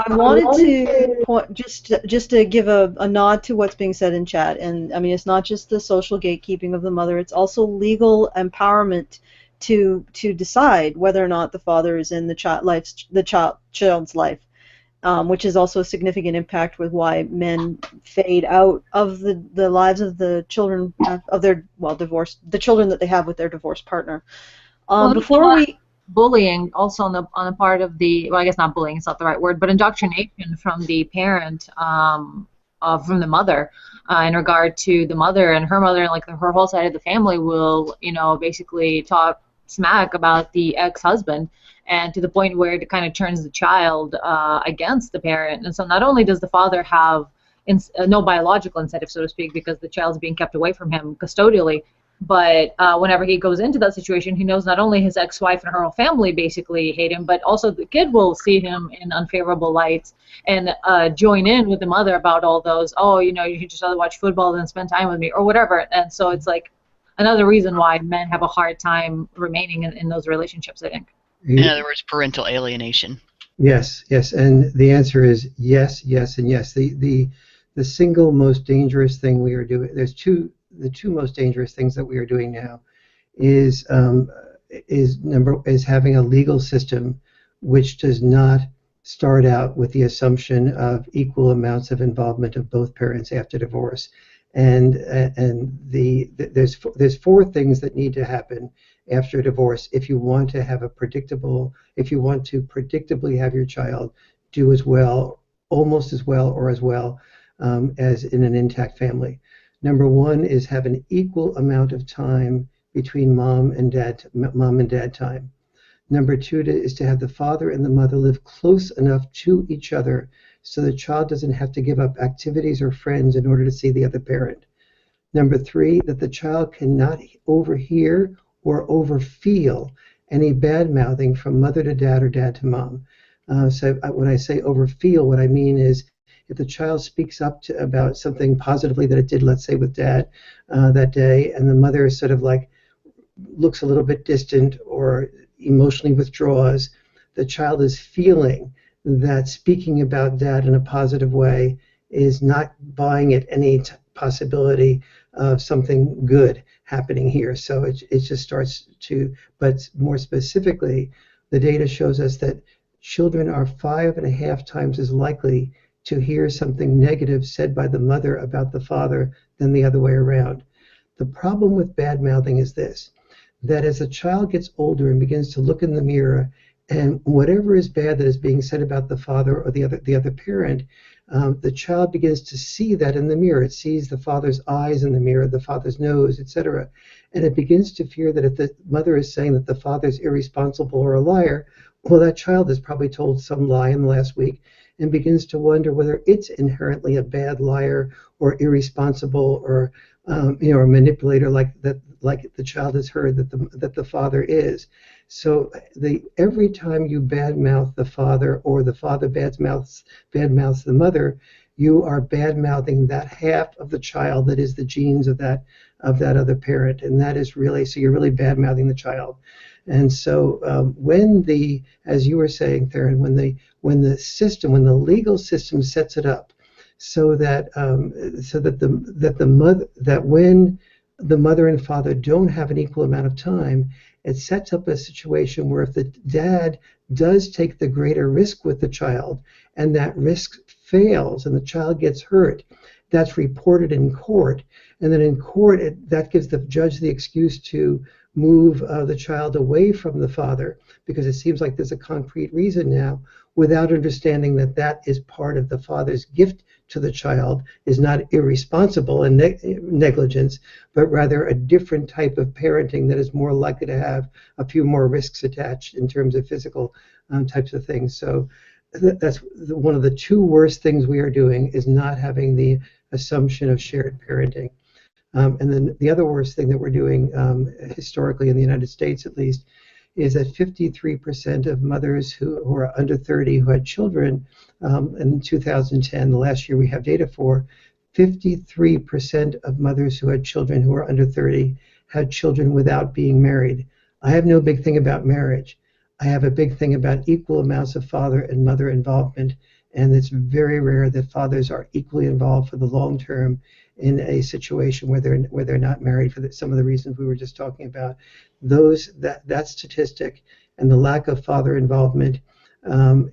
Speaker 1: wanted to point, just to give a nod to what's being said in chat, and I mean, it's not just the social gatekeeping of the mother; it's also legal empowerment to decide whether or not the father is in the child's life. which is also a significant impact with why men fade out of the lives of the children of their divorced, the children that they have with their divorced partner. Before we
Speaker 4: bullying also on the part of the, well, I guess not bullying, it's not the right word, but indoctrination from the parent, from the mother, in regard to the mother and her mother, and like her whole side of the family will, basically talk smack about the ex-husband, and to the point where it kind of turns the child against the parent. And so not only does the father have no biological incentive, so to speak, because the child's being kept away from him custodially, but whenever he goes into that situation, he knows not only his ex-wife and her whole family basically hate him, but also the kid will see him in unfavorable lights and join in with the mother about all those, you should just rather watch football than spend time with me, or whatever. And so it's like another reason why men have a hard time remaining in those relationships, I think.
Speaker 5: In other words, parental alienation.
Speaker 2: Yes, and the answer is yes, and yes. The single most dangerous thing we are doing, the two most dangerous things that we are doing now is having a legal system which does not start out with the assumption of equal amounts of involvement of both parents after divorce. And there's four things that need to happen after divorce if you want to predictably have your child do as well, almost as well, or as well as in an intact family. Number one is have an equal amount of time between mom and dad time. Number two is to have the father and the mother live close enough to each other so the child doesn't have to give up activities or friends in order to see the other parent. Number three, that the child cannot overhear or overfeel any bad mouthing from mother to dad or dad to mom. So when I say overfeel, what I mean is if the child speaks up about something positively that it did, let's say with dad that day, and the mother sort of like looks a little bit distant or emotionally withdraws, the child is feeling that speaking about dad in a positive way is not buying it any possibility of something good happening here. So it just starts to, but more specifically, the data shows us that children are 5.5 times as likely to hear something negative said by the mother about the father than the other way around. The problem with bad mouthing is this, that as a child gets older and begins to look in the mirror, and whatever is bad that is being said about the father or the other parent, the child begins to see that in the mirror. It sees the father's eyes in the mirror, the father's nose, etc. And it begins to fear that if the mother is saying that the father's irresponsible or a liar, well, that child has probably told some lie in the last week and begins to wonder whether it's inherently a bad liar or irresponsible or a manipulator like the child has heard that the father is. So every time you badmouth the father or the father badmouths the mother, you are badmouthing that half of the child that is the genes of that other parent, and that is really, so you're really badmouthing the child. And so as you were saying, Theron, when the legal system sets it up so that when the mother and father don't have an equal amount of time, it sets up a situation where if the dad does take the greater risk with the child and that risk fails and the child gets hurt, that's reported in court. And then in court, that gives the judge the excuse to move the child away from the father because it seems like there's a concrete reason now, without understanding that that is part of the father's gift to the child, is not irresponsible and negligence, but rather a different type of parenting that is more likely to have a few more risks attached in terms of physical types of things. So that's one of the two worst things we are doing, is not having the assumption of shared parenting. And then the other worst thing that we're doing, historically in the United States at least, is that 53% of mothers who are under 30 who had children in 2010, the last year we have data for, 53% of mothers who had children who are under 30 had children without being married. I have no big thing about marriage. I have a big thing about equal amounts of father and mother involvement, and it's very rare that fathers are equally involved for the long term in a situation where they're not married for some of the reasons we were just talking about. That statistic and the lack of father involvement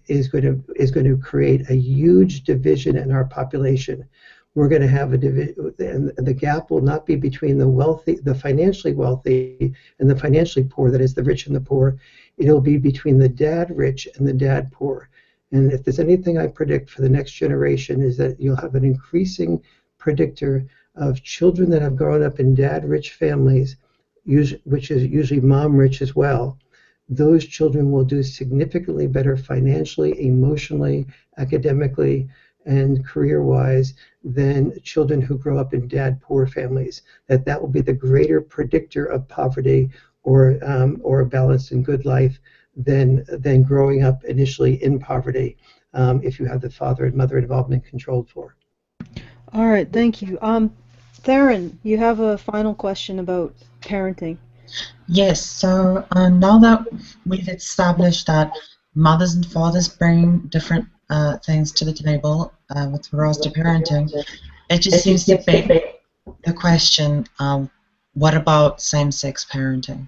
Speaker 2: is going to create a huge division in our population. We're going to have a division, and the gap will not be between the wealthy, the financially wealthy, and the financially poor. That is, the rich and the poor. It'll be between the dad rich and the dad poor. And if there's anything I predict for the next generation, is that you'll have an increasing predictor of children that have grown up in dad rich families, which is usually mom rich as well. Those children will do significantly better financially, emotionally, academically, and career-wise than children who grow up in dad poor families. That will be the greater predictor of poverty or a balanced and good life than growing up initially in poverty, if you have the father and mother involvement controlled for.
Speaker 1: All right, thank you. Theron, you have a final question about parenting.
Speaker 6: Yes, so now that we've established that mothers and fathers bring different things to the table with regards to parenting, it just seems to beg the question, what about same-sex parenting?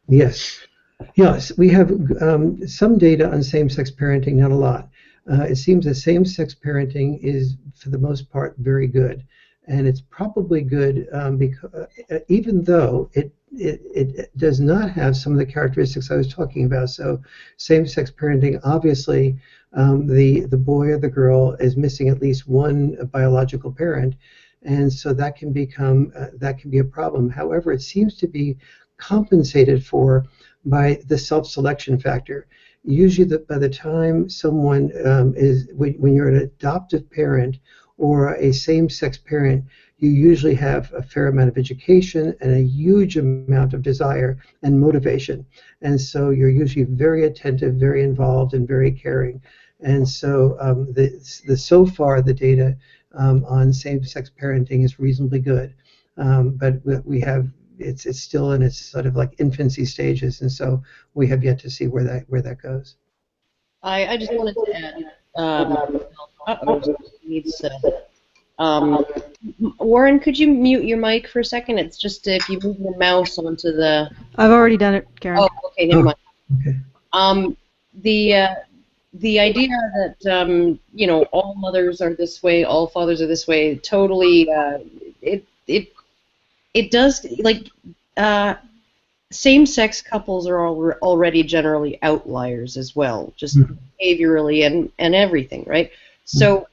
Speaker 2: Yes. Yes, we have some data on same-sex parenting, not a lot. It seems that same-sex parenting is, for the most part, very good. And it's probably good because even though it does not have some of the characteristics I was talking about. So same-sex parenting, obviously, the boy or the girl is missing at least one biological parent, and so that can be a problem. However, it seems to be compensated for by the self-selection factor. Usually, by the time someone when you're an adoptive parent or a same-sex parent, you usually have a fair amount of education and a huge amount of desire and motivation. And so you're usually very attentive, very involved, and very caring. And so so far the data on same-sex parenting is reasonably good. But we have it's still in its sort of like infancy stages, and so we have yet to see where that goes.
Speaker 3: I just wanted to add, Warren, could you mute your mic for a second? It's just if you move your mouse onto the...
Speaker 1: I've already done it, Karen.
Speaker 3: Oh, okay, never mind.
Speaker 2: Okay.
Speaker 3: The idea that all mothers are this way, all fathers are this way, totally it does, like, same-sex couples are already generally outliers as well, just behaviorally and everything, right? So,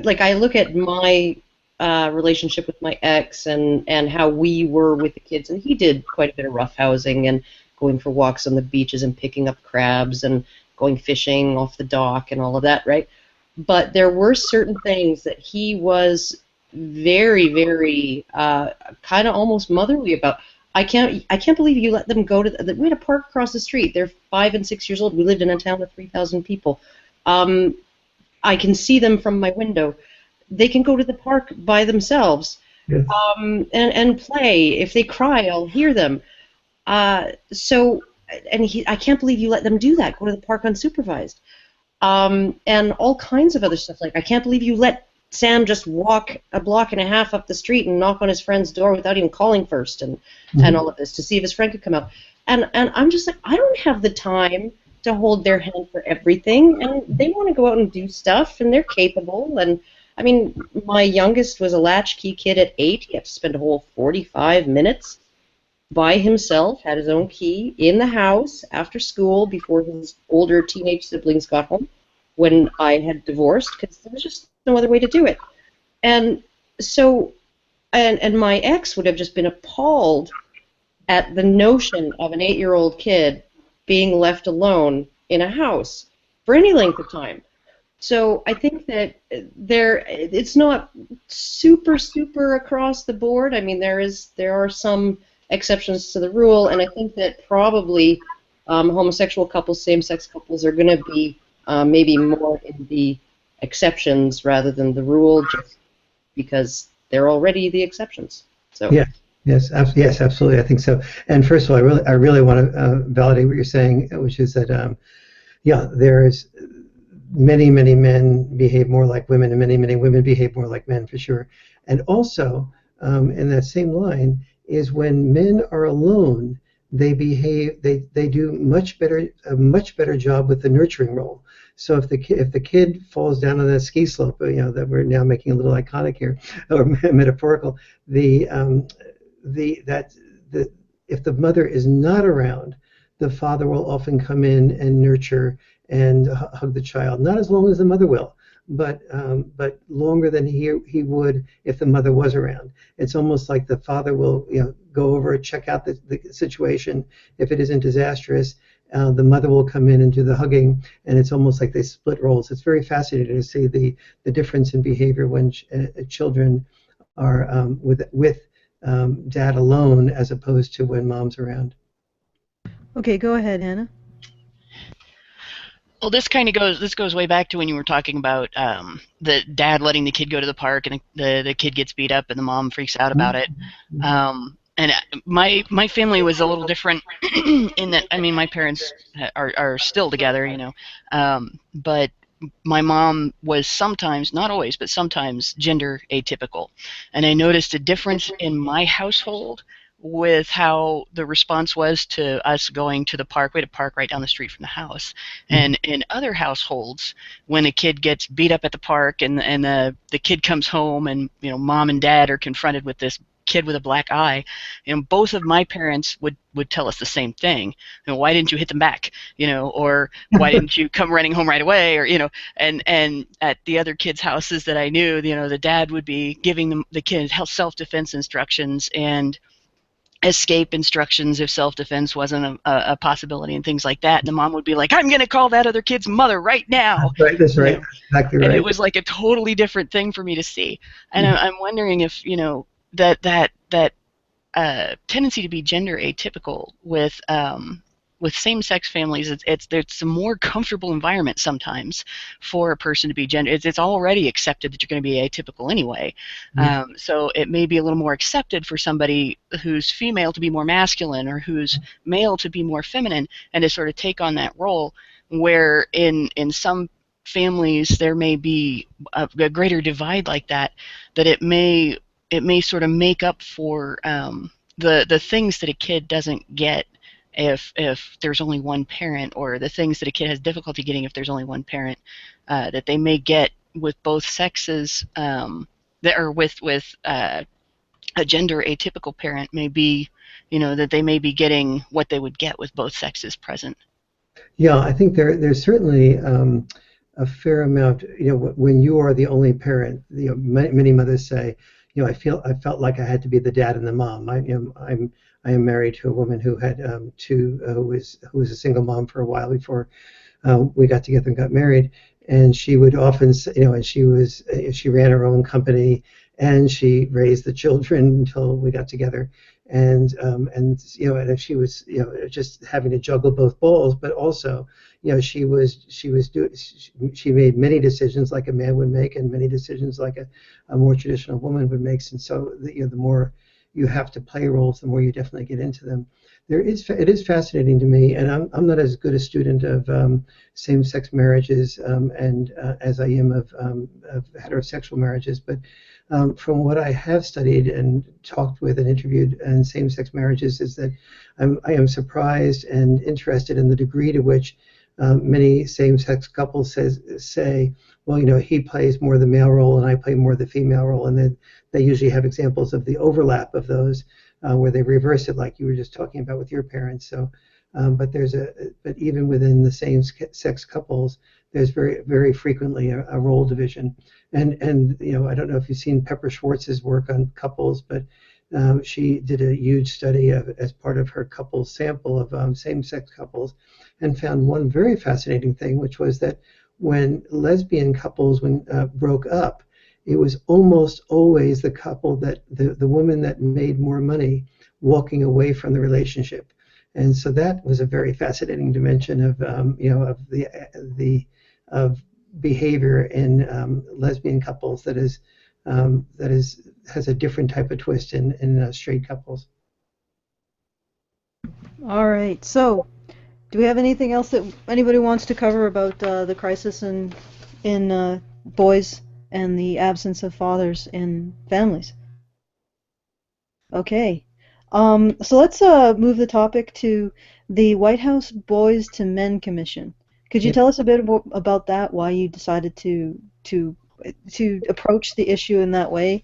Speaker 3: like, I look at my relationship with my ex and how we were with the kids, and he did quite a bit of roughhousing and going for walks on the beaches and picking up crabs and going fishing off the dock and all of that, right? But there were certain things that he was very, very kind of almost motherly about. I can't believe you let them go to we had a park across the street. They're 5 and 6 years old. We lived in a town of 3,000 people. I can see them from my window. They can go to the park by themselves,
Speaker 2: yes.
Speaker 3: And play. If they cry, I'll hear them. I can't believe you let them do that. Go to the park unsupervised, and all kinds of other stuff. Like, I can't believe you let Sam just walk a block and a half up the street and knock on his friend's door without even calling first, and all of this to see if his friend could come out. And I'm just like, I don't have the time to hold their hand for everything, and they want to go out and do stuff, and they're capable. And I mean, my youngest was a latchkey kid at 8. He had to spend a whole 45 minutes by himself, had his own key in the house after school before his older teenage siblings got home when I had divorced, because there was just no other way to do it. And so, and my ex would have just been appalled at the notion of an 8-year-old kid being left alone in a house for any length of time. So I think that it's not super across the board. I mean, there are some exceptions to the rule, and I think that probably homosexual couples, same-sex couples, are going to be maybe more in the exceptions rather than the rule, just because they're already the exceptions. So
Speaker 2: yeah. Yes, absolutely. I think so. And first of all, I really want to validate what you're saying, which is that there's many men behave more like women, and many women behave more like men, for sure. And also, in that same line, is when men are alone, they do a much better job with the nurturing role. So if the kid falls down on that ski slope, that we're now making a little iconic here, or metaphorical, the the that the if the mother is not around, the father will often come in and nurture and hug the child. Not as long as the mother will, but longer than he would if the mother was around. It's almost like the father will go over, check out the situation. If it isn't disastrous, the mother will come in and do the hugging, and it's almost like they split roles. It's very fascinating to see the difference in behavior when children are with dad alone as opposed to when mom's around.
Speaker 1: Okay, go ahead, Hannah.
Speaker 5: Well, this goes way back to when you were talking about the dad letting the kid go to the park and the kid gets beat up and the mom freaks out about it. And my family was a little different in that, I mean, my parents are still together, but my mom was sometimes, not always, but sometimes gender atypical. And I noticed a difference in my household with how the response was to us going to the park. We had a park right down the street from the house. And in other households, when a kid gets beat up at the park and the kid comes home and mom and dad are confronted with this kid with a black eye, both of my parents would tell us the same thing. Why didn't you hit them back? Or why didn't you come running home right away? Or and at the other kids' houses that I knew, the dad would be giving the kid self-defense instructions and escape instructions if self-defense wasn't a possibility and things like that. And the mom would be like, I'm going to call that other kid's mother right now.
Speaker 2: That's right. Exactly right.
Speaker 5: And it was like a totally different thing for me to see. And I'm wondering if, that tendency to be gender atypical with same-sex families, it's a more comfortable environment sometimes for a person to be gender. It's already accepted that you're going to be atypical anyway. So it may be a little more accepted for somebody who's female to be more masculine or who's male to be more feminine and to sort of take on that role, where in some families there may be a greater divide like that it may sort of make up for the things that a kid doesn't get if there's only one parent, or the things that a kid has difficulty getting if there's only one parent, that they may get with both sexes, with a gender atypical parent may be, that they may be getting what they would get with both sexes present.
Speaker 2: Yeah, I think there's certainly a fair amount. When you are the only parent, many mothers say, I felt like I had to be the dad and the mom. I am married to a woman who had who was a single mom for a while before we got together and got married, and she would often, and she ran her own company and she raised the children until we got together, and she was just having to juggle both balls, but also she made many decisions like a man would make and many decisions like a more traditional woman would make, and so the more you have to play roles, the more you definitely get into them. It is fascinating to me, and I'm not as good a student of same-sex marriages as I am of heterosexual marriages, but from what I have studied and talked with and interviewed in same-sex marriages is that I am surprised and interested in the degree to which many same-sex couples say, well, he plays more the male role and I play more the female role, and then they usually have examples of the overlap of those where they reverse it, like you were just talking about with your parents. So, but even within the same-sex couples, there's very, very frequently a role division. And I don't know if you've seen Pepper Schwartz's work on couples, but she did a huge study as part of her couples sample of same-sex couples, and found one very fascinating thing, which was that when lesbian couples broke up, it was almost always the couple that the woman that made more money walking away from the relationship. And so that was a very fascinating dimension of behavior in lesbian couples that has a different type of twist in straight couples.
Speaker 1: All right. So, do we have anything else that anybody wants to cover about the crisis in boys and the absence of fathers in families? Okay. So let's move the topic to the White House Boys to Men Commission. Could you
Speaker 2: Yep.
Speaker 1: tell us a bit about that? Why you decided to approach the issue in that way,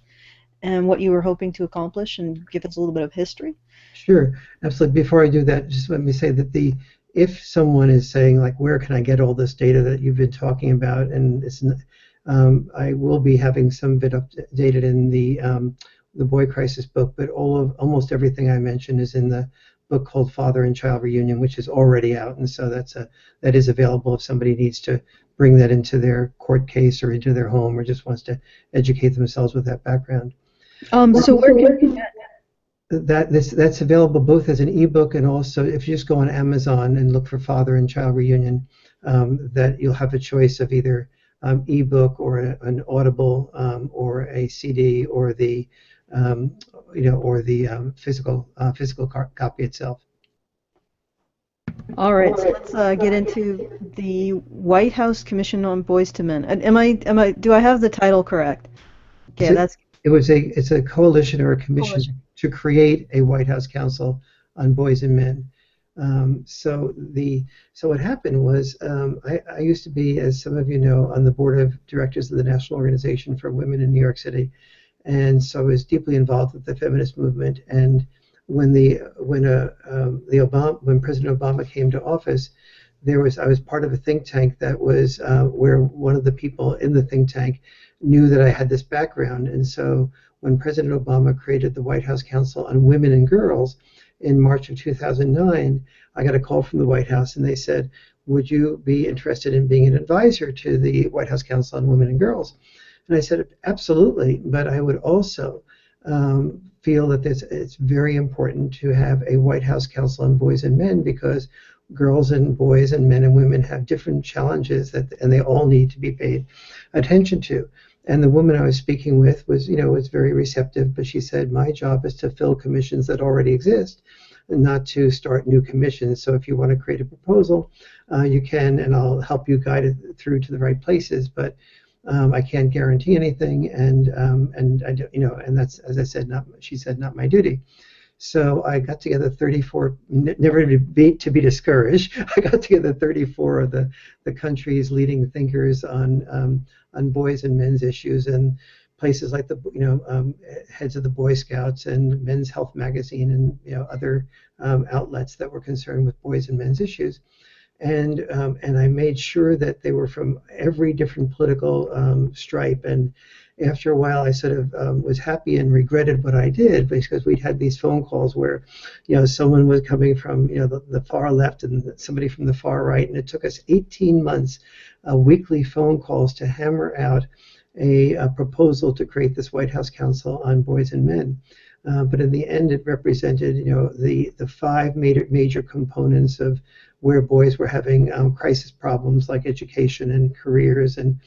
Speaker 1: and what you were hoping to accomplish, and give us a little bit of history?
Speaker 2: Sure, absolutely. Before I do that, just let me say that if someone is saying like, where can I get all this data that you've been talking about, and I will be having some of it updated in the Boy Crisis book, but almost everything I mentioned is in the book called Father and Child Reunion, which is already out, and so that is available if somebody needs to bring that into their court case or into their home or just wants to educate themselves with that background.
Speaker 1: So where can
Speaker 2: That's available both as an ebook and also if you just go on Amazon and look for Father and Child Reunion, that you'll have a choice of either ebook or an Audible or a CD or the physical copy itself.
Speaker 1: All right, so let's get into the White House Commission on Boys to Men. Do I have the title correct? Okay,
Speaker 2: It's a coalition or a commission to create a White House Council on Boys and Men. So what happened was I used to be, as some of you know, on the board of directors of the National Organization for Women in New York City, and so I was deeply involved with the feminist movement. And when President Obama came to office, I was part of a think tank that was where one of the people in the think tank knew that I had this background. And so when President Obama created the White House Council on Women and Girls in March of 2009, I got a call from the White House and they said, would you be interested in being an advisor to the White House Council on Women and Girls? And I said, absolutely, but I would also feel that it's very important to have a White House Council on Boys and Men because girls and boys and men and women have different challenges and they all need to be paid attention to. And the woman I was speaking with was very receptive, but she said, my job is to fill commissions that already exist and not to start new commissions. So if you want to create a proposal, you can, and I'll help you guide it through to the right places, but I can't guarantee anything, and I don't, and that's, as I said, she said, not my duty. So I got together 34, never to be discouraged. I got together 34 of the country's leading thinkers on boys and men's issues, and places like the heads of the Boy Scouts and Men's Health Magazine and other outlets that were concerned with boys and men's issues. And I made sure that they were from every different political stripe. And after a while, I sort of was happy and regretted what I did because we'd had these phone calls where, someone was coming from, the far left and somebody from the far right. And it took us 18 months, weekly phone calls to hammer out a proposal to create this White House Council on Boys and Men. But in the end, it represented, the five major components of where boys were having crisis problems like education and careers and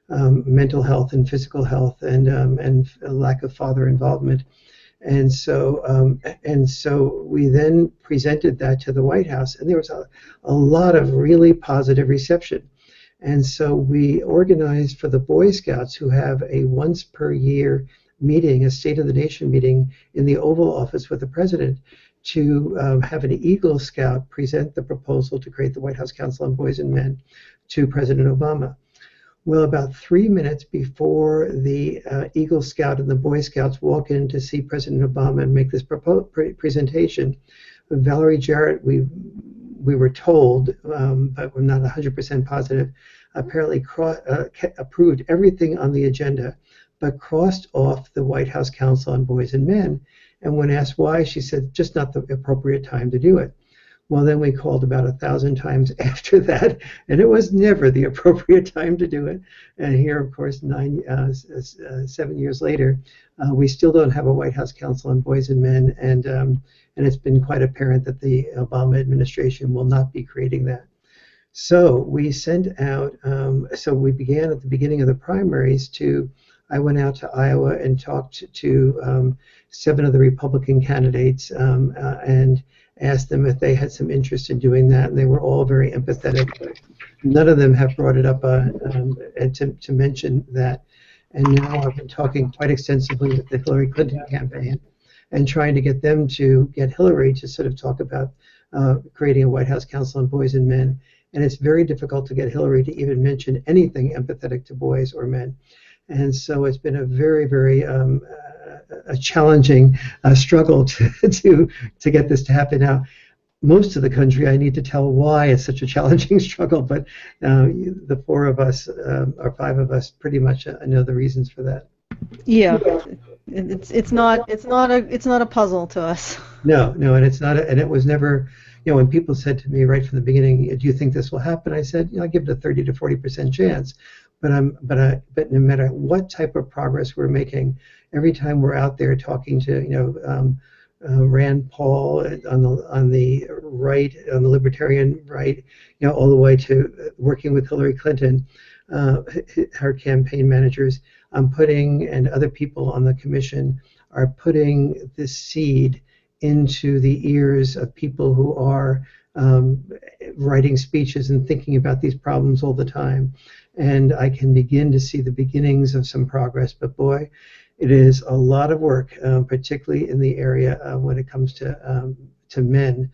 Speaker 2: mental health and physical health and a lack of father involvement. And so we then presented that to the White House, and there was a lot of really positive reception. And so we organized for the Boy Scouts, who have a once per year meeting, a State of the Nation meeting in the Oval Office with the President, to have an Eagle Scout present the proposal to create the White House Council on Boys and Men to President Obama. Well, about 3 minutes before the Eagle Scout and the Boy Scouts walk in to see President Obama and make this presentation, Valerie Jarrett, we were told, but we're not 100% positive, apparently approved everything on the agenda, but crossed off the White House Council on Boys and Men. And when asked why, she said, just not the appropriate time to do it. Well, then we called about 1,000 times after that, and it was never the appropriate time to do it. And here, of course, 7 years later, we still don't have a White House Council on Boys and Men, and it's been quite apparent that the Obama administration will not be creating that. So we sent out, so we began at the beginning of the primaries I went out to Iowa and talked to 7 of the Republican candidates and asked them if they had some interest in doing that, and they were all very empathetic. But none of them have brought it up to mention that. And now I've been talking quite extensively with the Hillary Clinton campaign, and trying to get them to get Hillary to sort of talk about creating a White House Council on Boys and Men. And it's very difficult to get Hillary to even mention anything empathetic to boys or men. And so it's been a very, very a challenging struggle to get this to happen. Now, most of the country, I need to tell why it's such a challenging struggle, but the four of us or five of us pretty much know the reasons for that.
Speaker 1: Yeah, it's not a puzzle to us.
Speaker 2: No, and it's not, and it was never. When people said to me right from the beginning, "Do you think this will happen?" I said, I give it a 30 to 40% chance. But no matter what type of progress we're making, every time we're out there talking to Rand Paul on the right, on the libertarian right, all the way to working with Hillary Clinton, her campaign managers, and other people on the commission are putting this seed into the ears of people who are writing speeches and thinking about these problems all the time. And I can begin to see the beginnings of some progress, but boy, it is a lot of work, particularly in the area when it comes to men,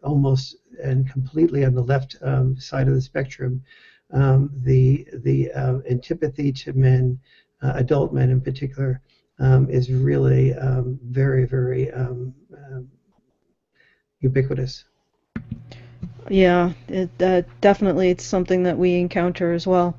Speaker 2: almost and completely on the left side of the spectrum. The antipathy to men, adult men in particular, is really very, very ubiquitous.
Speaker 1: Yeah, definitely it's something that we encounter as well.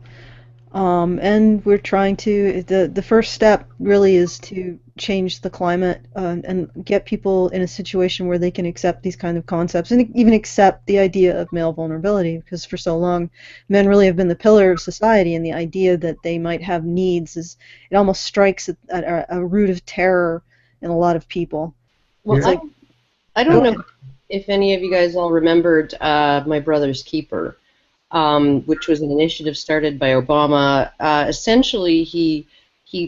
Speaker 1: And we're trying to, the first step really is to change the climate and get people in a situation where they can accept these kind of concepts and even accept the idea of male vulnerability, because for so long men really have been the pillar of society, and the idea that they might have needs it almost strikes at a root of terror in a lot of people.
Speaker 3: Well, I don't know if any of you guys all remembered My Brother's Keeper, which was an initiative started by Obama. Essentially, he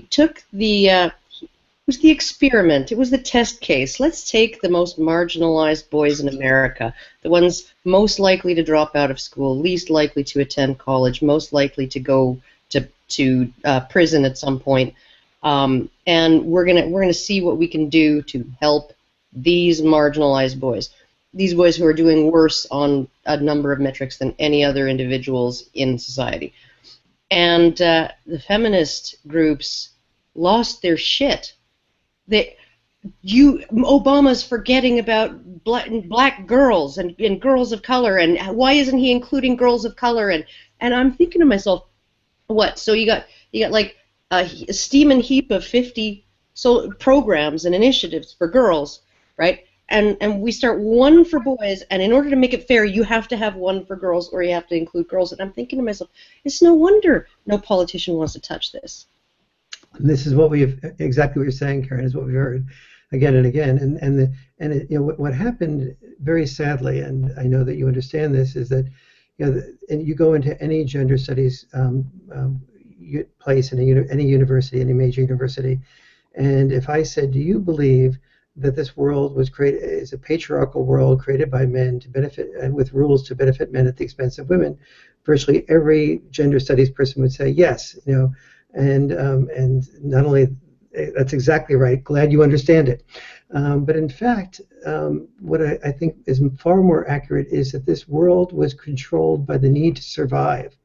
Speaker 3: took it was the experiment. It was the test case. Let's take the most marginalized boys in America, the ones most likely to drop out of school, least likely to attend college, most likely to go to prison at some point, and we're gonna see what we can do to help these marginalized boys. These boys who are doing worse on a number of metrics than any other individuals in society. And the feminist groups lost their shit. Obama's forgetting about black girls and girls of color, and why isn't he including girls of color? And I'm thinking to myself, what? So you got like a steaming heap of 50 programs and initiatives for girls, right? And we start one for boys, and in order to make it fair, you have to have one for girls, or you have to include girls. And I'm thinking to myself, it's no wonder no politician wants to touch this.
Speaker 2: And this is exactly what you're saying, Karen, is what we've heard again and again. And what happened very sadly, and I know that you understand this, is that and you go into any gender studies place in any university, any major university, and if I said, do you believe that this world is a patriarchal world created by men to benefit, and with rules to benefit men at the expense of women, virtually every gender studies person would say yes. And not only that's exactly right. Glad you understand it. But in fact, what I think is far more accurate is that this world was controlled by the need to survive.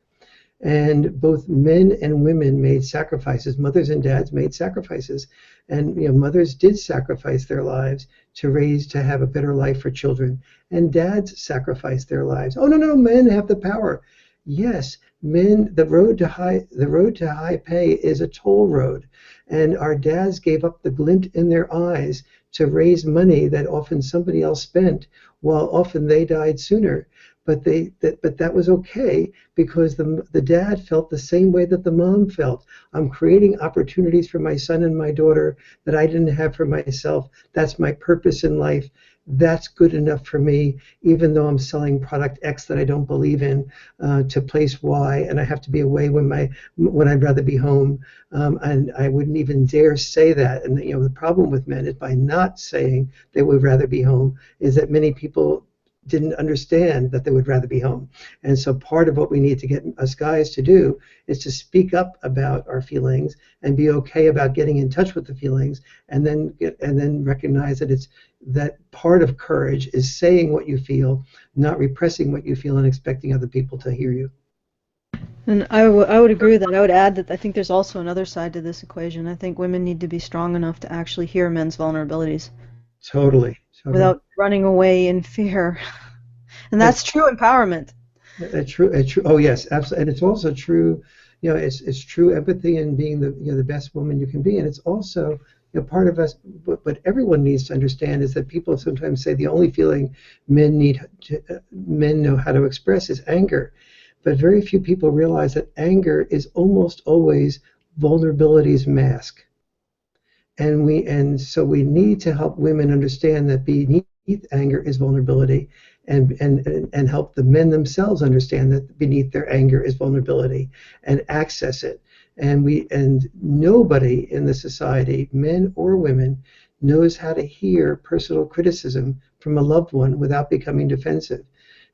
Speaker 2: And both men and women made sacrifices. Mothers and dads made sacrifices, and mothers did sacrifice their lives to have a better life for children. And dads sacrificed their lives. Oh no, men have the power. Yes, men. The road to high pay is a toll road, and our dads gave up the glint in their eyes to raise money that often somebody else spent, while often they died sooner. But that was okay, because the dad felt the same way that the mom felt. I'm creating opportunities for my son and my daughter that I didn't have for myself. That's my purpose in life. That's good enough for me, even though I'm selling product X that I don't believe in to place Y, and I have to be away when I'd rather be home. And I wouldn't even dare say that. And the problem with men is, by not saying they would rather be home, is that many people didn't understand that they would rather be home. And so part of what we need to get us guys to do is to speak up about our feelings and be okay about getting in touch with the feelings, and then recognize that it's that part of courage is saying what you feel, not repressing what you feel and expecting other people to hear you.
Speaker 1: And I would agree with that. I would add that I think there's also another side to this equation. I think women need to be strong enough to actually hear men's vulnerabilities
Speaker 2: Totally.
Speaker 1: without running away in fear. And that's true empowerment.
Speaker 2: True. Oh yes, absolutely. And it's also true. It's true empathy and being the best woman you can be. And it's also part of us. What everyone needs to understand is that people sometimes say the only feeling men know how to express is anger, but very few people realize that anger is almost always vulnerability's mask. And so we need to help women understand that beneath anger is vulnerability, and help the men themselves understand that beneath their anger is vulnerability, and access it. And nobody in the society, men or women, knows how to hear personal criticism from a loved one without becoming defensive.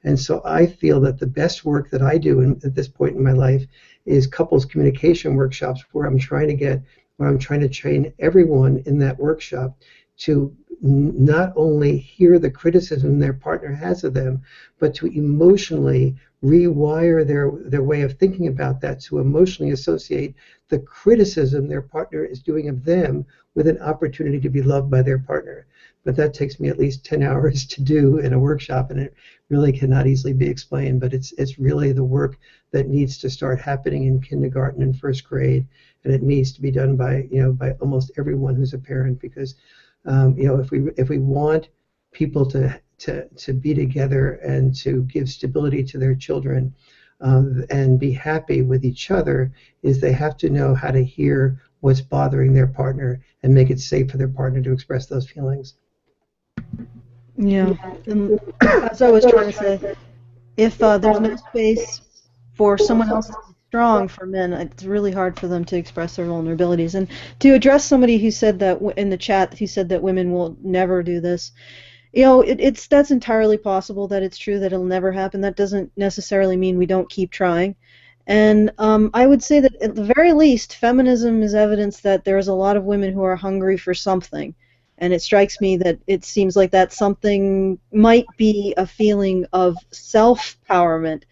Speaker 2: And so I feel that the best work that I do at this point in my life is couples communication workshops, where I'm trying to train everyone in that workshop to not only hear the criticism their partner has of them, but to emotionally rewire their way of thinking about that, to emotionally associate the criticism their partner is doing of them with an opportunity to be loved by their partner. But that takes me at least 10 hours to do in a workshop, and it really cannot easily be explained. But it's really the work that needs to start happening in kindergarten and first grade, and it needs to be done by almost everyone who's a parent, because if we want people to be together and to give stability to their children, and be happy with each other, is they have to know how to hear what's bothering their partner and make it safe for their partner to express those feelings.
Speaker 1: Yeah, and as I was trying to say, if there's no space for someone else to be strong for men, it's really hard for them to express their vulnerabilities. And to address somebody who said that in the chat, who said that women will never do this, that's entirely possible that it's true that it'll never happen. That doesn't necessarily mean we don't keep trying. And I would say that at the very least, feminism is evidence that there's a lot of women who are hungry for something. And it strikes me that it seems like that something might be a feeling of self-powerment,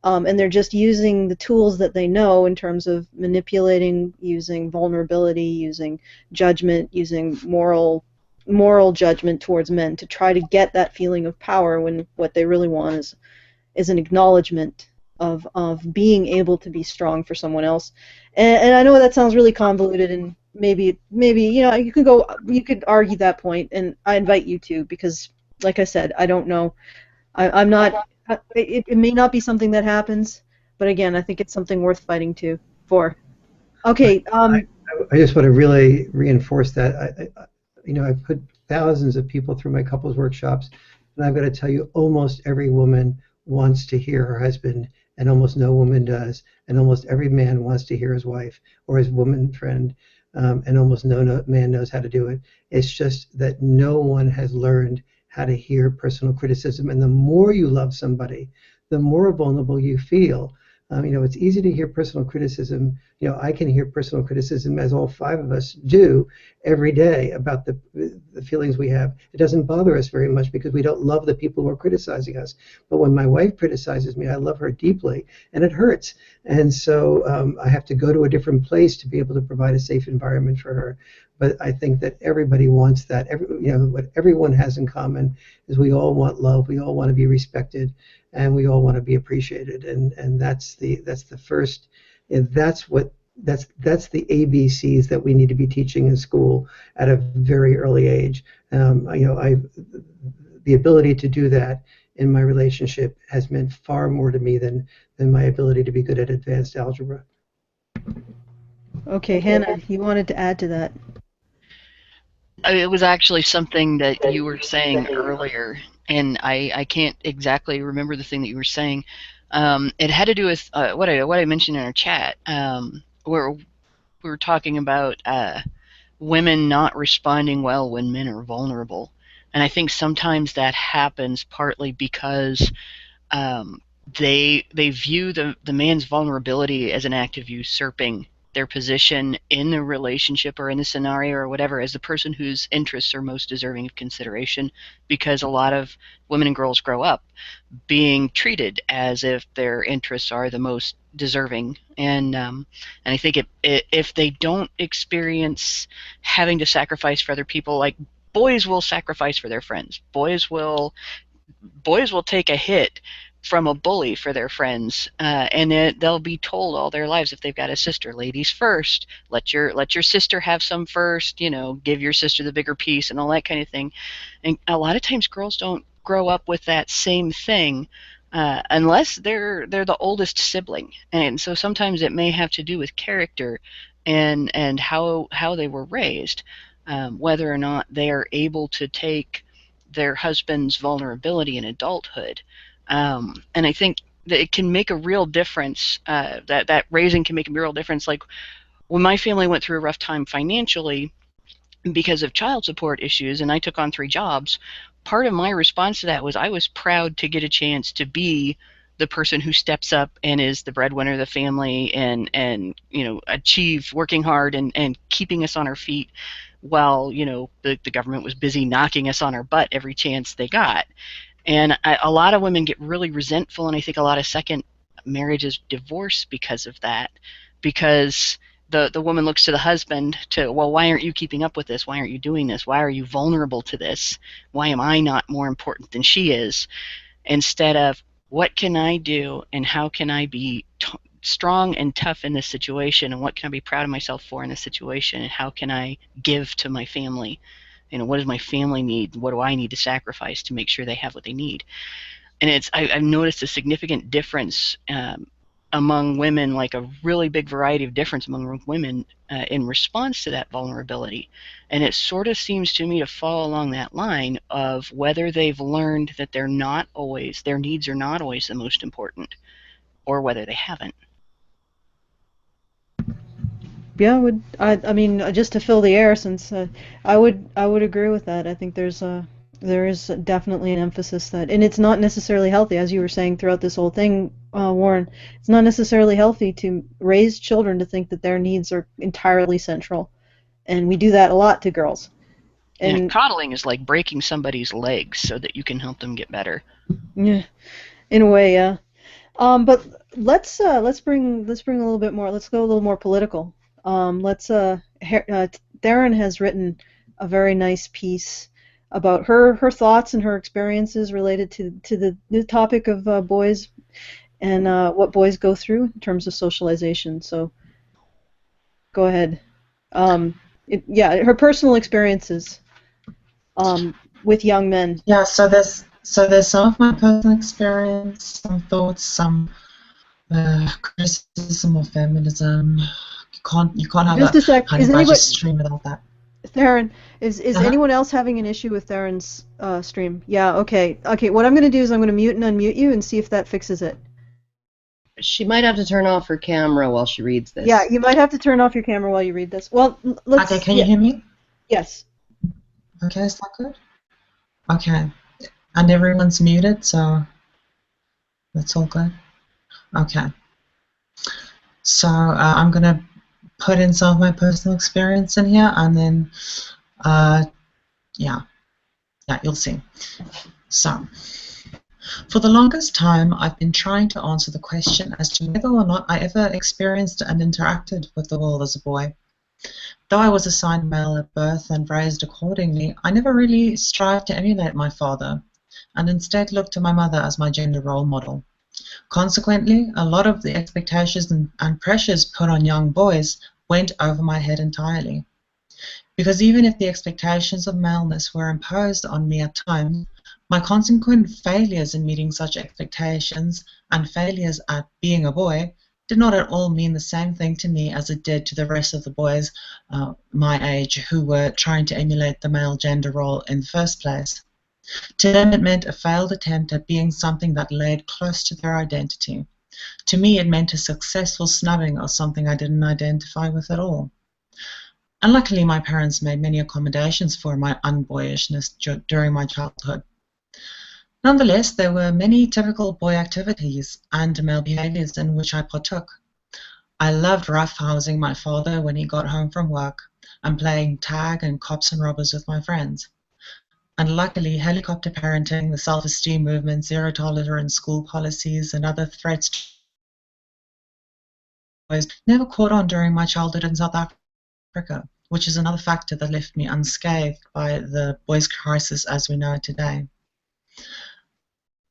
Speaker 1: and they're just using the tools that they know in terms of manipulating, using vulnerability, using judgment, using moral judgment towards men to try to get that feeling of power, when what they really want is an acknowledgement of being able to be strong for someone else. And I know that sounds really convoluted, and maybe you could argue that point, and I invite you to, because like I said, I don't know. I'm not. It may not be something that happens, but again, I think it's something worth fighting for. Okay.
Speaker 2: I just want to really reinforce that. I've put thousands of people through my couples workshops, and I've got to tell you, almost every woman wants to hear her husband, and almost no woman does. And almost every man wants to hear his wife or his woman friend, and almost no man knows how to do it. It's just that no one has learned how to hear personal criticism. And the more you love somebody, the more vulnerable you feel. It's easy to hear personal criticism. I can hear personal criticism, as all five of us do, every day about the feelings we have. It doesn't bother us very much because we don't love the people who are criticizing us. But when my wife criticizes me, I love her deeply, and it hurts. And so I have to go to a different place to be able to provide a safe environment for her. But I think that everybody wants that. What everyone has in common is we all want love. We all want to be respected, and we all want to be appreciated. And that's the first. That's the ABCs that we need to be teaching in school at a very early age. The ability to do that in my relationship has meant far more to me than my ability to be good at advanced algebra.
Speaker 1: Okay, Hannah, you wanted to add to that.
Speaker 5: It was actually something that you were saying earlier, and I can't exactly remember the thing that you were saying. It had to do with what I mentioned in our chat, where we were talking about women not responding well when men are vulnerable. And I think sometimes that happens partly because they view the man's vulnerability as an act of usurping their position in the relationship or in the scenario or whatever as the person whose interests are most deserving of consideration, because a lot of women and girls grow up being treated as if their interests are the most deserving. And I think if they don't experience having to sacrifice for other people, like boys will sacrifice for their friends, boys will take a hit from a bully for their friends, and they'll be told all their lives, if they've got a sister, ladies first, let your sister have some first, give your sister the bigger piece and all that kind of thing. And a lot of times girls don't grow up with that same thing, unless they're the oldest sibling, and so sometimes it may have to do with character and how they were raised, whether or not they are able to take their husband's vulnerability in adulthood. And I think that it can make a real difference, that raising can make a real difference. Like when my family went through a rough time financially because of child support issues and I took on 3 jobs, part of my response to that was I was proud to get a chance to be the person who steps up and is the breadwinner of the family and achieve working hard and keeping us on our feet while the government was busy knocking us on our butt every chance they got. And a lot of women get really resentful, and I think a lot of second marriages divorce because of that, because the woman looks to the husband to, well, why aren't you keeping up with this? Why aren't you doing this? Why are you vulnerable to this? Why am I not more important than she is? Instead of, what can I do and how can I be strong and tough in this situation, and what can I be proud of myself for in this situation, and how can I give to my family? What does my family need? What do I need to sacrifice to make sure they have what they need? And I've noticed a significant difference among women, like a really big variety of difference among women in response to that vulnerability. And it sort of seems to me to fall along that line of whether they've learned that their needs are not always the most important, or whether they haven't.
Speaker 1: Yeah, I mean, just to fill the air, since I would agree with that. I think there is definitely an emphasis that, and it's not necessarily healthy, as you were saying throughout this whole thing, Warren. It's not necessarily healthy to raise children to think that their needs are entirely central, and we do that a lot to girls.
Speaker 5: And coddling is like breaking somebody's legs so that you can help them get better.
Speaker 1: Yeah, in a way, yeah. But let's bring a little bit more. Let's go a little more political. Theron has written a very nice piece about her thoughts and her experiences related to the topic of boys and what boys go through in terms of socialization. So go ahead. Her personal experiences with young men.
Speaker 6: Yeah, so there's some of my personal experience, some thoughts, some criticism of feminism. You can't have
Speaker 1: Just a sec.
Speaker 6: Honey Badger stream without that.
Speaker 1: Theron, is anyone else having an issue with Theron's stream? Yeah, okay. Okay, what I'm going to do is I'm going to mute and unmute you and see if that fixes it.
Speaker 3: She might have to turn off her camera while she reads this.
Speaker 1: Yeah, you might have to turn off your camera while you read this. Well, let's...
Speaker 6: Okay, can you hear me?
Speaker 1: Yes.
Speaker 6: Okay, is that good? Okay. And everyone's muted, so that's all good? Okay. So I'm going to put in some of my personal experience in here, and then, yeah, you'll see. So, for the longest time, I've been trying to answer the question as to whether or not I ever experienced and interacted with the world as a boy. Though I was assigned male at birth and raised accordingly, I never really strived to emulate my father, and instead looked to my mother as my gender role model. Consequently, a lot of the expectations and pressures put on young boys went over my head entirely. Because even if the expectations of maleness were imposed on me at times, my consequent failures in meeting such expectations and failures at being a boy did not at all mean the same thing to me as it did to the rest of the boys my age who were trying to emulate the male gender role in the first place. To them it meant a failed attempt at being something that laid close to their identity. To me it meant a successful snubbing of something I didn't identify with at all. And luckily, my parents made many accommodations for my unboyishness during my childhood. Nonetheless, there were many typical boy activities and male behaviors in which I partook. I loved roughhousing my father when he got home from work and playing tag and cops and robbers with my friends. And luckily, helicopter parenting, the self-esteem movement, zero tolerance school policies, and other threats to boys never caught on during my childhood in South Africa, which is another factor that left me unscathed by the boys' crisis as we know it today.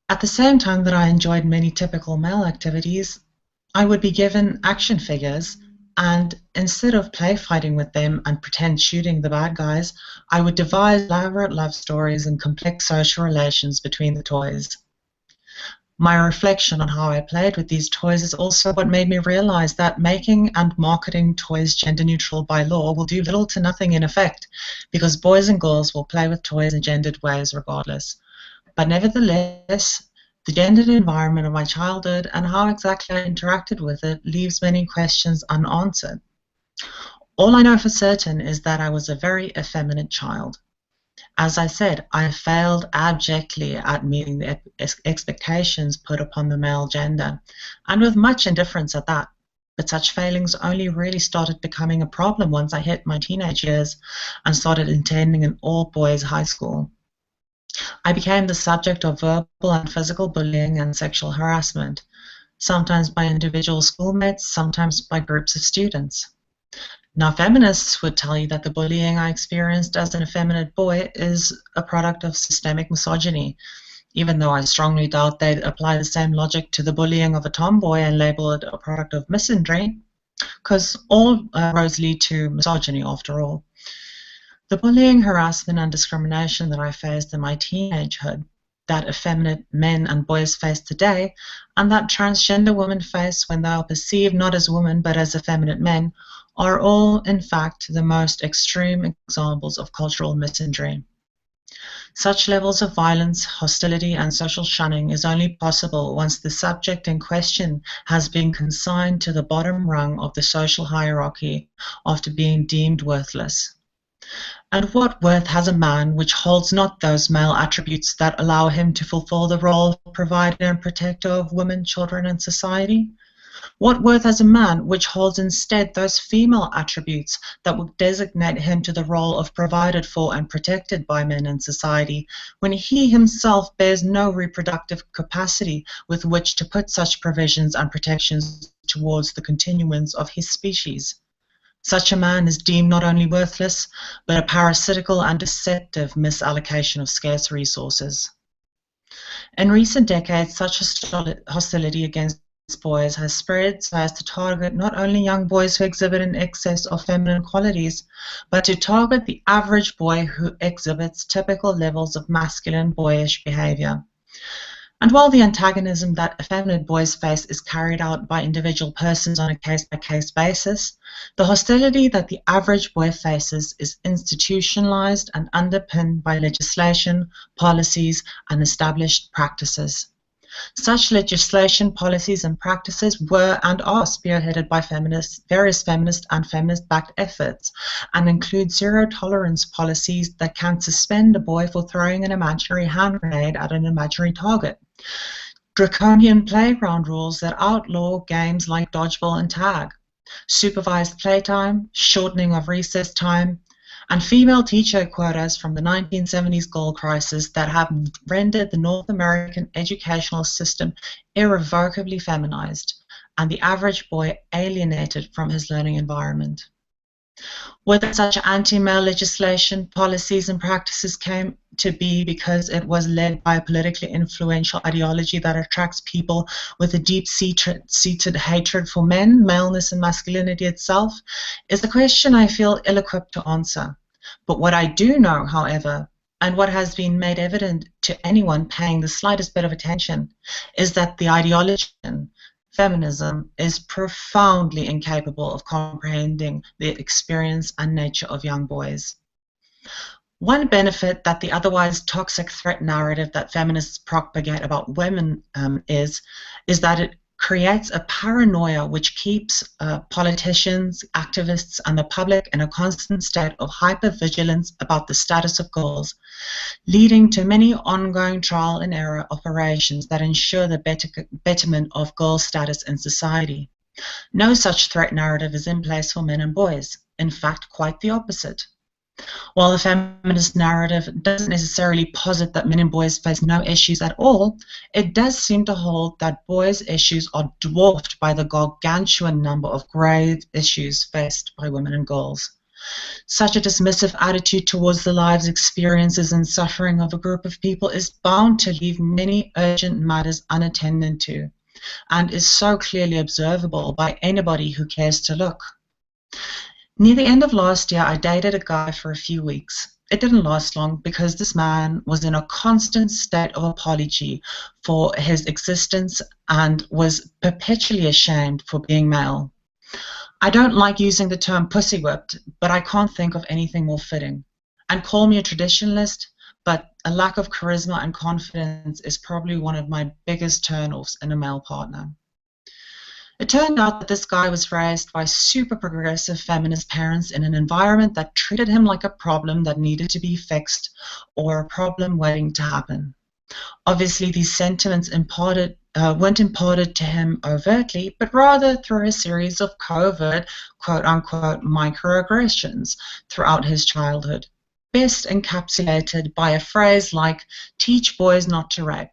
Speaker 6: At the same time that I enjoyed many typical male activities, I would be given action figures, and instead of play fighting with them and pretend shooting the bad guys, I would devise elaborate love stories and complex social relations between the toys. My reflection on how I played with these toys is also what made me realize that making and marketing toys gender neutral by law will do little to nothing in effect, because boys and girls will play with toys in gendered ways regardless. But nevertheless, the gendered environment of my childhood and how exactly I interacted with it leaves many questions unanswered. All I know for certain is that I was a very effeminate child. As I said, I failed abjectly at meeting the expectations put upon the male gender, and with much indifference at that. But such failings only really started becoming a problem once I hit my teenage years and started attending an all-boys high school. I became the subject of verbal and physical bullying and sexual harassment, sometimes by individual schoolmates, sometimes by groups of students. Now, feminists would tell you that the bullying I experienced as an effeminate boy is a product of systemic misogyny, even though I strongly doubt they'd apply the same logic to the bullying of a tomboy and label it a product of misandry, because all roads lead to misogyny after all. The bullying, harassment, and discrimination that I faced in my teenagehood, that effeminate men and boys face today, and that transgender women face when they are perceived not as women but as effeminate men, are all, in fact, the most extreme examples of cultural misandry. Such levels of violence, hostility, and social shunning is only possible once the subject in question has been consigned to the bottom rung of the social hierarchy after being deemed worthless. And what worth has a man which holds not those male attributes that allow him to fulfill the role of provider and protector of women, children, and society? What worth has a man which holds instead those female attributes that would designate him to the role of provided for and protected by men in society, when he himself bears no reproductive capacity with which to put such provisions and protections towards the continuance of his species? Such a man is deemed not only worthless, but a parasitical and deceptive misallocation of scarce resources. In recent decades, such hostility against boys has spread so as to target not only young boys who exhibit an excess of feminine qualities, but to target the average boy who exhibits typical levels of masculine boyish behavior. And while the antagonism that effeminate boys face is carried out by individual persons on a case-by-case basis, the hostility that the average boy faces is institutionalized and underpinned by legislation, policies, and established practices. Such legislation, policies, and practices were and are spearheaded by various feminist and feminist-backed efforts, and include zero-tolerance policies that can suspend a boy for throwing an imaginary hand grenade at an imaginary target, draconian playground rules that outlaw games like dodgeball and tag, supervised playtime, shortening of recess time, and female teacher quotas from the 1970s girl crisis that have rendered the North American educational system irrevocably feminized, and the average boy alienated from his learning environment. Whether such anti-male legislation, policies, and practices came to be because it was led by a politically influential ideology that attracts people with a deep-seated hatred for men, maleness, and masculinity itself, is a question I feel ill-equipped to answer. But what I do know, however, and what has been made evident to anyone paying the slightest bit of attention, is that the ideology, feminism, is profoundly incapable of comprehending the experience and nature of young boys. One benefit that the otherwise toxic threat narrative that feminists propagate about women is that it creates a paranoia which keeps politicians, activists, and the public in a constant state of hypervigilance about the status of girls, leading to many ongoing trial and error operations that ensure the betterment of girls' status in society. No such threat narrative is in place for men and boys. In fact, quite the opposite. While the feminist narrative doesn't necessarily posit that men and boys face no issues at all, it does seem to hold that boys' issues are dwarfed by the gargantuan number of grave issues faced by women and girls. Such a dismissive attitude towards the lives, experiences, and suffering of a group of people is bound to leave many urgent matters unattended to, and is so clearly observable by anybody who cares to look. Near the end of last year, I dated a guy for a few weeks. It didn't last long because this man was in a constant state of apology for his existence and was perpetually ashamed for being male. I don't like using the term pussy whipped, but I can't think of anything more fitting. And call me a traditionalist, but a lack of charisma and confidence is probably one of my biggest turnoffs in a male partner. It turned out that this guy was raised by super progressive feminist parents in an environment that treated him like a problem that needed to be fixed or a problem waiting to happen. Obviously, these sentiments weren't imparted to him overtly, but rather through a series of covert, quote-unquote, microaggressions throughout his childhood, best encapsulated by a phrase like, "teach boys not to rape."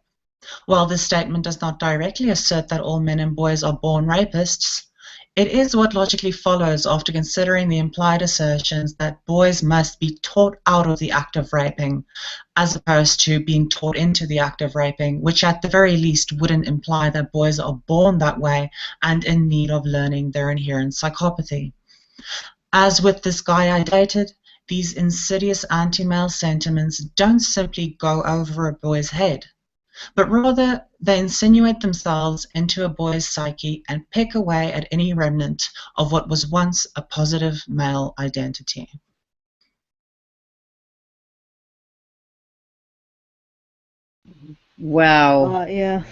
Speaker 6: While this statement does not directly assert that all men and boys are born rapists, it is what logically follows after considering the implied assertions that boys must be taught out of the act of raping, as opposed to being taught into the act of raping, which at the very least wouldn't imply that boys are born that way and in need of learning their inherent psychopathy. As with this guy I dated, these insidious anti-male sentiments don't simply go over a boy's head, but rather they insinuate themselves into a boy's psyche and pick away at any remnant of what was once a positive male identity.
Speaker 3: Wow.
Speaker 1: Yeah.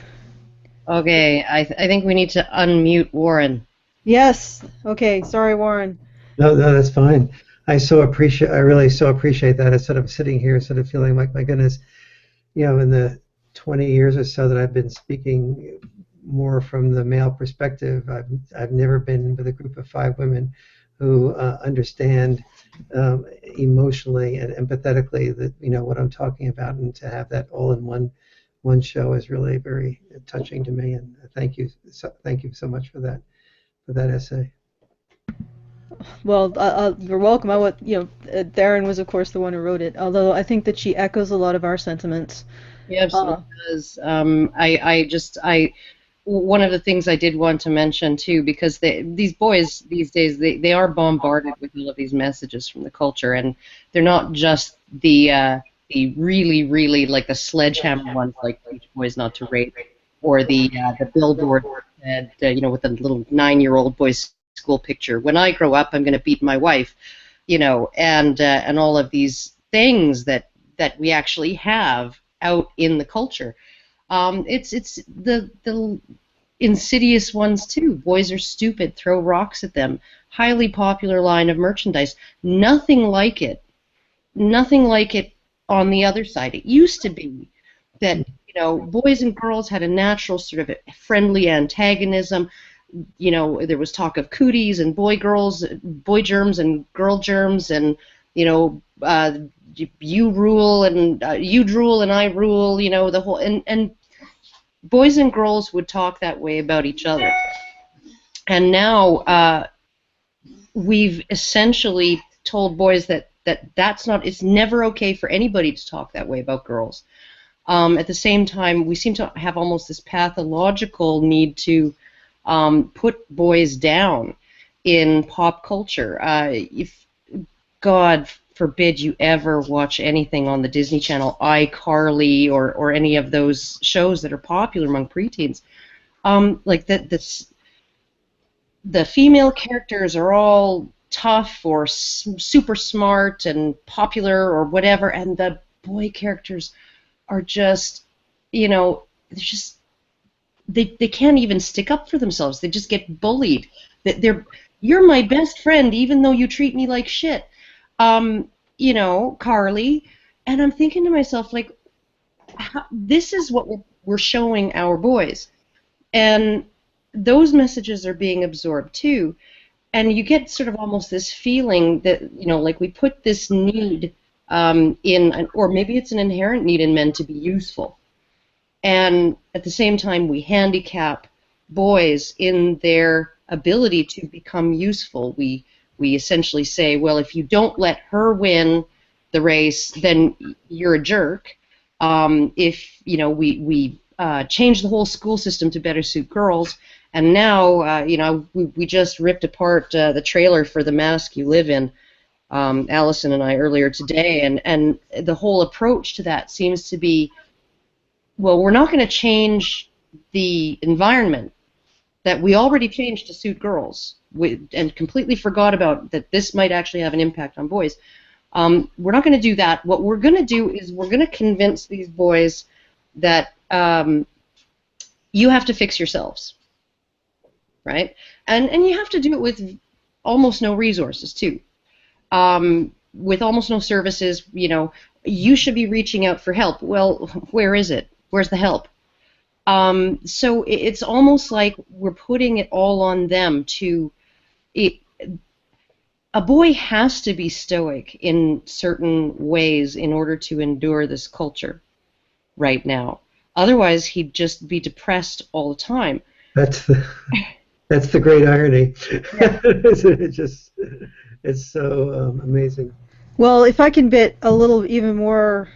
Speaker 3: Okay, I think we need to unmute Warren.
Speaker 1: Yes. Okay. Sorry, Warren.
Speaker 2: No, that's fine. I really so appreciate that. Instead of sitting here, sort of feeling like, my goodness, in the 20 years or so that I've been speaking more from the male perspective, I've never been with a group of 5 women who understand emotionally and empathetically that what I'm talking about, and to have that all in one show is really very touching to me. And thank you so much for that essay.
Speaker 1: Well, you're welcome. Darren was, of course, the one who wrote it. Although I think that she echoes a lot of our sentiments.
Speaker 3: Yeah, absolutely does. One of the things I did want to mention too, because these boys these days they are bombarded with all of these messages from the culture, and they're not just the really really like the sledgehammer ones like teach boys not to rape, or the billboard that with the little 9-year-old boy's school picture. When I grow up, I'm going to beat my wife, and all of these things that we actually have out in the culture. It's the insidious ones too. Boys are stupid. Throw rocks at them. Highly popular line of merchandise. Nothing like it. Nothing like it on the other side. It used to be that boys and girls had a natural sort of friendly antagonism. There was talk of cooties and boy germs and girl germs, and you rule and you drool and I rule. The whole and boys and girls would talk that way about each other. And now we've essentially told boys that's not. It's never okay for anybody to talk that way about girls. At the same time, we seem to have almost this pathological need to put boys down in pop culture. If God forbid you ever watch anything on the Disney Channel, iCarly or any of those shows that are popular among preteens, like the female characters are all tough or super smart and popular or whatever, and the boy characters are just, they're just they can't even stick up for themselves. They just get bullied. You're my best friend, even though you treat me like shit. Carly. And I'm thinking to myself, like, this is what we're showing our boys. And those messages are being absorbed too. And you get sort of almost this feeling that, like we put this need or maybe it's an inherent need in men to be useful. And at the same time, we handicap boys in their ability to become useful. We essentially say, well, if you don't let her win the race, then you're a jerk. If we change the whole school system to better suit girls, and now we just ripped apart the trailer for The Mask You Live In, Alison and I earlier today, and the whole approach to that seems to be, well, we're not going to change the environment that we already changed to suit girls, and completely forgot about that this might actually have an impact on boys. We're not going to do that. What we're going to do is we're going to convince these boys that you have to fix yourselves, right? And you have to do it with almost no resources too. With almost no services, you should be reaching out for help. Well, where is it? Where's the help? So it's almost like we're putting it all on them a boy has to be stoic in certain ways in order to endure this culture right now. Otherwise, he'd just be depressed all the time.
Speaker 2: That's the great irony.
Speaker 1: Yeah.
Speaker 2: It's so amazing.
Speaker 1: Well, if I can bit a little even more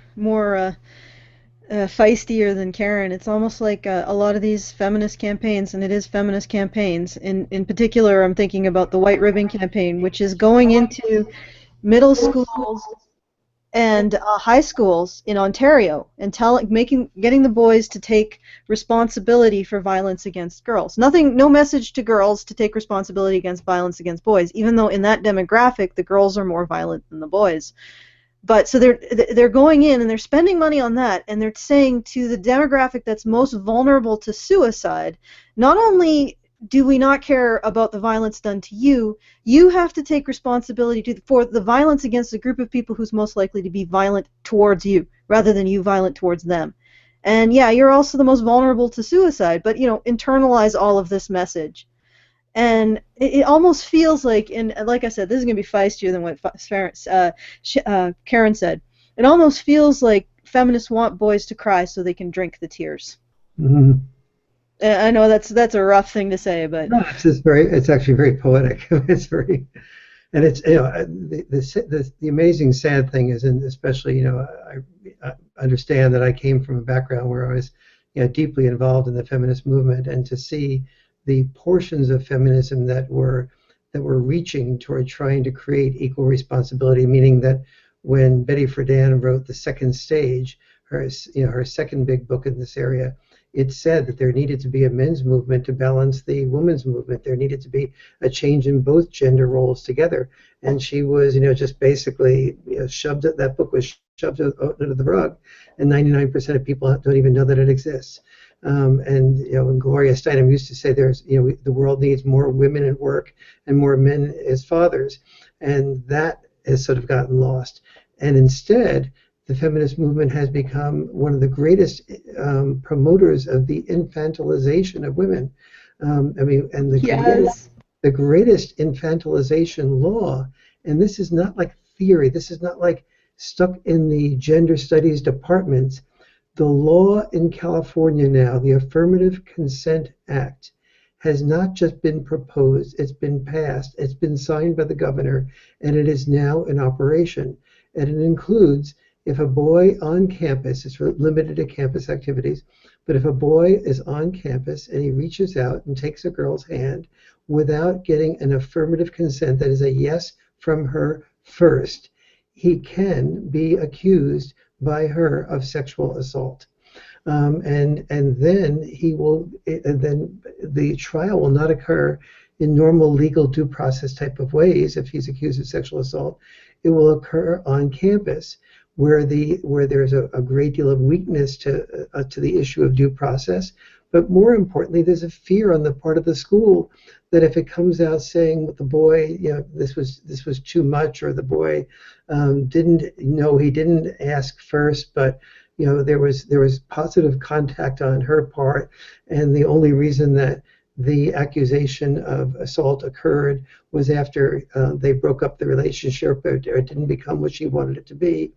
Speaker 1: feistier than Karen, it's almost like a lot of these feminist campaigns, and it is feminist campaigns. In particular, I'm thinking about the White Ribbon Campaign, which is going into middle schools and high schools in Ontario and getting the boys to take responsibility for violence against girls. No message to girls to take responsibility against violence against boys, even though in that demographic the girls are more violent than the boys. But so they're going in and they're spending money on that, and they're saying to the demographic that's most vulnerable to suicide, not only do we not care about the violence done to you, you have to take responsibility for the violence against a group of people who's most likely to be violent towards you, rather than you violent towards them. And yeah, you're also the most vulnerable to suicide, but internalize all of this message. And it almost feels like, and like I said, this is going to be feistier than what Karen said. It almost feels like feminists want boys to cry so they can drink the tears.
Speaker 2: Mm-hmm.
Speaker 1: I know that's a rough thing to say, but
Speaker 2: no, it's actually very poetic. It's very, and it's the amazing sad thing is, and especially I understand that I came from a background where I was deeply involved in the feminist movement, and to see the portions of feminism that were reaching toward trying to create equal responsibility, meaning that when Betty Friedan wrote The Second Stage, her second big book in this area, it said that there needed to be a men's movement to balance the women's movement. There needed to be a change in both gender roles together. And she was, just basically that book was shoved under the rug, and 99% of people don't even know that it exists. And Gloria Steinem used to say the world needs more women at work and more men as fathers, and that has sort of gotten lost. And instead, the feminist movement has become one of the greatest promoters of the infantilization of women. The greatest infantilization law, and this is not like theory, this is not like stuck in the gender studies departments. The law in California now, the Affirmative Consent Act, has not just been proposed, it's been passed, it's been signed by the governor, and it is now in operation. And it includes, if a boy on campus, it's limited to campus activities, but if a boy is on campus and he reaches out and takes a girl's hand without getting an affirmative consent, that is a yes from her first, he can be accused by her of sexual assault. And then the trial will not occur in normal legal due process type of ways if he's accused of sexual assault. It will occur on campus, where there's a great deal of weakness to the issue of due process, But more importantly, there's a fear on the part of the school that if it comes out saying the boy, this was too much, or the boy he didn't ask first, but there was positive contact on her part, and the only reason that the accusation of assault occurred was after they broke up the relationship, or it didn't become what she wanted it to be.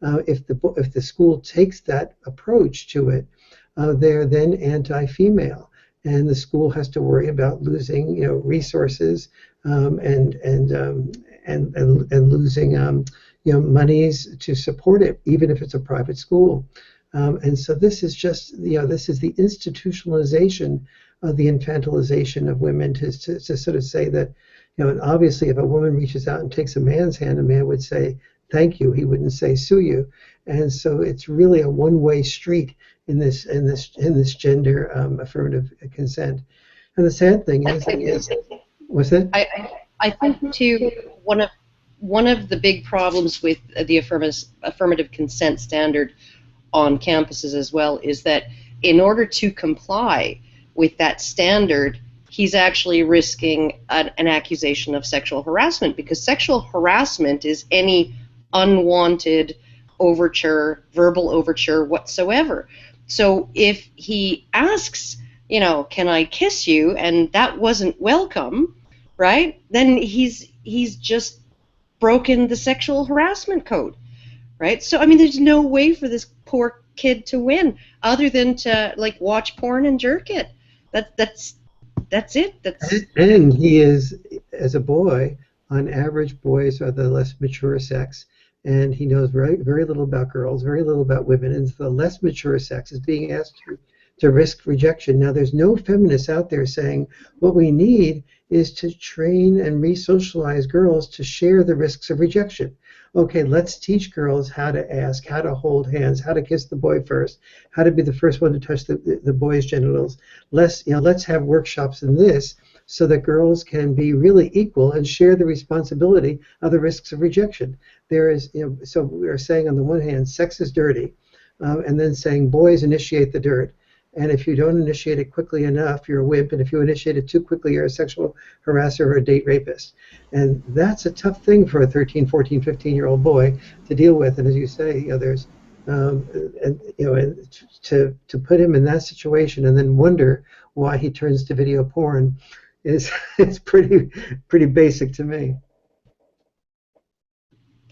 Speaker 2: If the school takes that approach to it, they're then anti-female, and the school has to worry about losing resources, and losing monies to support it, even if it's a private school. And so this is just this is the institutionalization of the infantilization of women, to sort of say that and obviously if a woman reaches out and takes a man's hand, a man would say thank you. He wouldn't say sue you. And so it's really a one-way street in this gender affirmative consent. And the sad thing is what's that?
Speaker 3: I think too, one of the big problems with the affirmative consent standard on campuses as well is that in order to comply with that standard, he's actually risking an accusation of sexual harassment, because sexual harassment is any unwanted overture, verbal overture whatsoever. So if he asks, can I kiss you, and that wasn't welcome, right, then he's just broken the sexual harassment code, right? So, I mean, there's no way for this poor kid to win other than to, watch porn and jerk it. That's it.
Speaker 2: And he is, as a boy, on average, boys are the less mature sex, and he knows very, very little about girls, very little about women, and the less mature sex is being asked to risk rejection. Now, there's no feminists out there saying what we need is to train and re-socialize girls to share the risks of rejection. Okay, let's teach girls how to ask, how to hold hands, how to kiss the boy first, how to be the first one to touch the boy's genitals. Let's have workshops in this so that girls can be really equal and share the responsibility of the risks of rejection. So we are saying on the one hand, sex is dirty, and then saying boys initiate the dirt. And if you don't initiate it quickly enough, you're a wimp. And if you initiate it too quickly, you're a sexual harasser or a date rapist. And that's a tough thing for a 13, 14, 15-year-old boy to deal with. And as you say, there's, to put him in that situation and then wonder why he turns to video porn is pretty basic to me.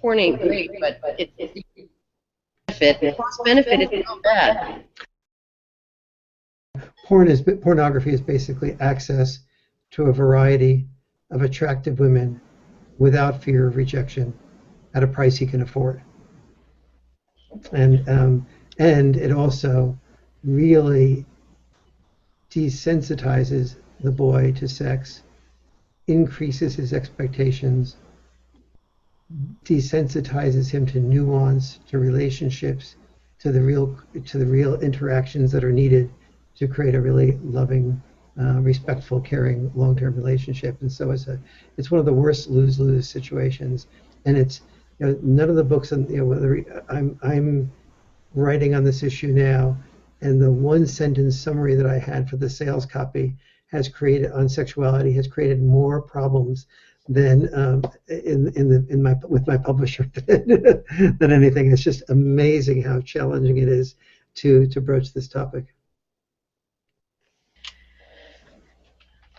Speaker 3: Porn ain't great, but it's benefit. The cost benefit is not bad.
Speaker 2: Pornography is basically access to a variety of attractive women without fear of rejection at a price he can afford. And it also really desensitizes the boy to sex, increases his expectations, desensitizes him to nuance, to relationships, to the real interactions that are needed to create a really loving, respectful, caring, long-term relationship. And so it's one of the worst lose-lose situations. And it's none of the books on whether I'm writing on this issue now, and the one-sentence summary that I had for the sales copy on sexuality has created more problems than with my publisher than anything. It's just amazing how challenging it is to broach this topic.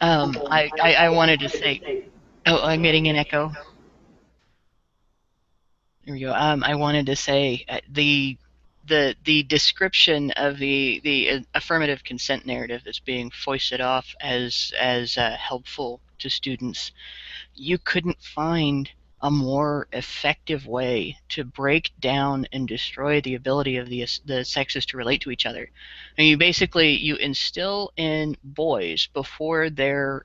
Speaker 5: I wanted to say, I'm getting an echo. There we go. I wanted to say the description of the affirmative consent narrative that's being foisted off as helpful to students. You couldn't find a more effective way to break down and destroy the ability of the sexes to relate to each other. And you instill in boys, before they're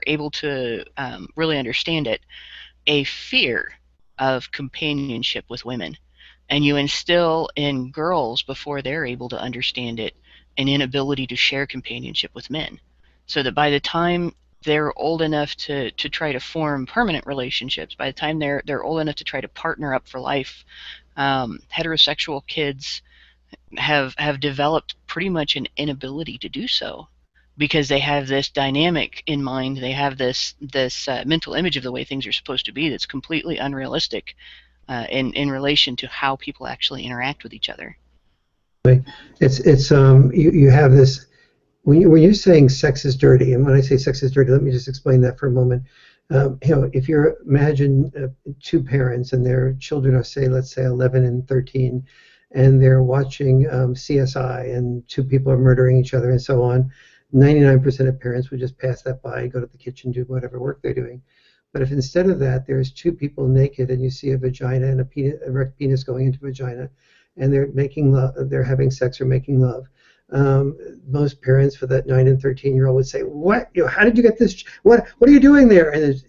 Speaker 5: able to really understand it, a fear of companionship with women. And you instill in girls, before they're able to understand it, an inability to share companionship with men. So that by the time they're old enough to try to form permanent relationships, by the time they're old enough to try to partner up for life, heterosexual kids have developed pretty much an inability to do so, because they have this dynamic in mind. They have this mental image of the way things are supposed to be that's completely unrealistic in relation to how people actually interact with each other.
Speaker 2: It's you have this when you're saying sex is dirty, and when I say sex is dirty, let me just explain that for a moment. If you imagine two parents and their children are, say, let's say 11 and 13, and they're watching CSI, and two people are murdering each other and so on, 99% of parents would just pass that by, go to the kitchen, do whatever work they're doing. But if instead of that, there's two people naked and you see a vagina and a erect penis going into vagina, and they're making love, they're having sex or making love, most parents for that 9 and 13-year-old would say, "What? How did you get this? What are you doing there?" And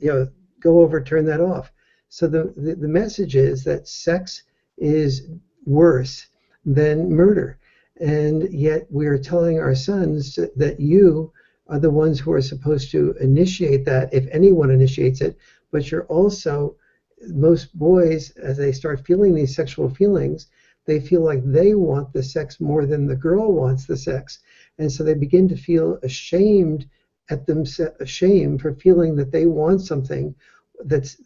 Speaker 2: go over, turn that off. So the message is that sex is worse than murder, and yet we are telling our sons that you are the ones who are supposed to initiate that, if anyone initiates it. But you're also, most boys, as they start feeling these sexual feelings, they feel like they want the sex more than the girl wants the sex, and so they begin to feel ashamed ashamed for feeling that they want something that's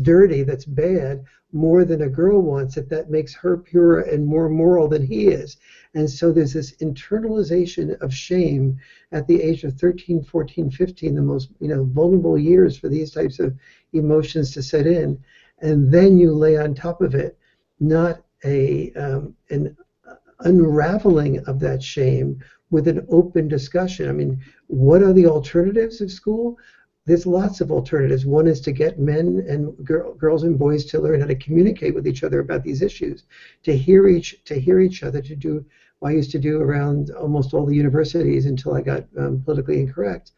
Speaker 2: dirty, that's bad, more than a girl wants it, that makes her purer and more moral than he is. And so there's this internalization of shame at the age of 13, 14, 15, the most vulnerable years for these types of emotions to set in. And then you lay on top of it not an unraveling of that shame with an open discussion. I mean, what are the alternatives of school? There's lots of alternatives. One is to get men and girls and boys to learn how to communicate with each other about these issues, to hear each other, to do what I used to do around almost all the universities until I got politically incorrect.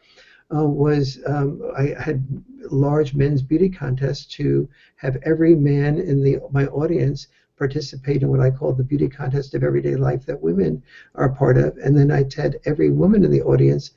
Speaker 2: I had large men's beauty contests to have every man in my audience participate in what I call the beauty contest of everyday life that women are part of, and then I had every woman in the audience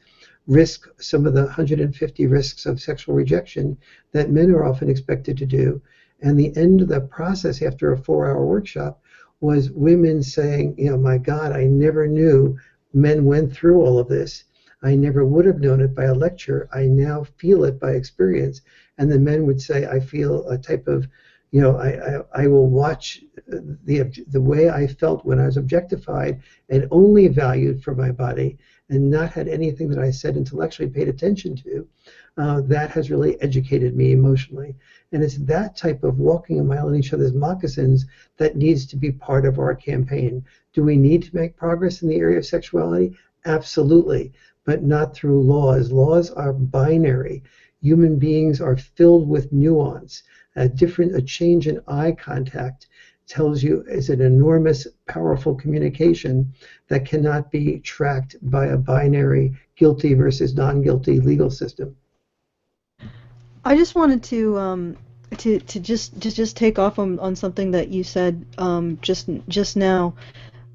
Speaker 2: risk some of the 150 risks of sexual rejection that men are often expected to do. And the end of the process after a 4-hour workshop was women saying, my God, I never knew men went through all of this. I never would have known it by a lecture. I now feel it by experience. And the men would say, I feel a type of, I will watch the way I felt when I was objectified and only valued for my body and not had anything that I said intellectually paid attention to. That has really educated me emotionally. And it's that type of walking a mile in each other's moccasins that needs to be part of our campaign. Do we need to make progress in the area of sexuality? Absolutely, but not through laws. Laws are binary. Human beings are filled with nuance. A change in eye contact tells you is an enormous, powerful communication that cannot be tracked by a binary guilty versus non-guilty legal system.
Speaker 1: I just wanted to just take off on something that you said just now.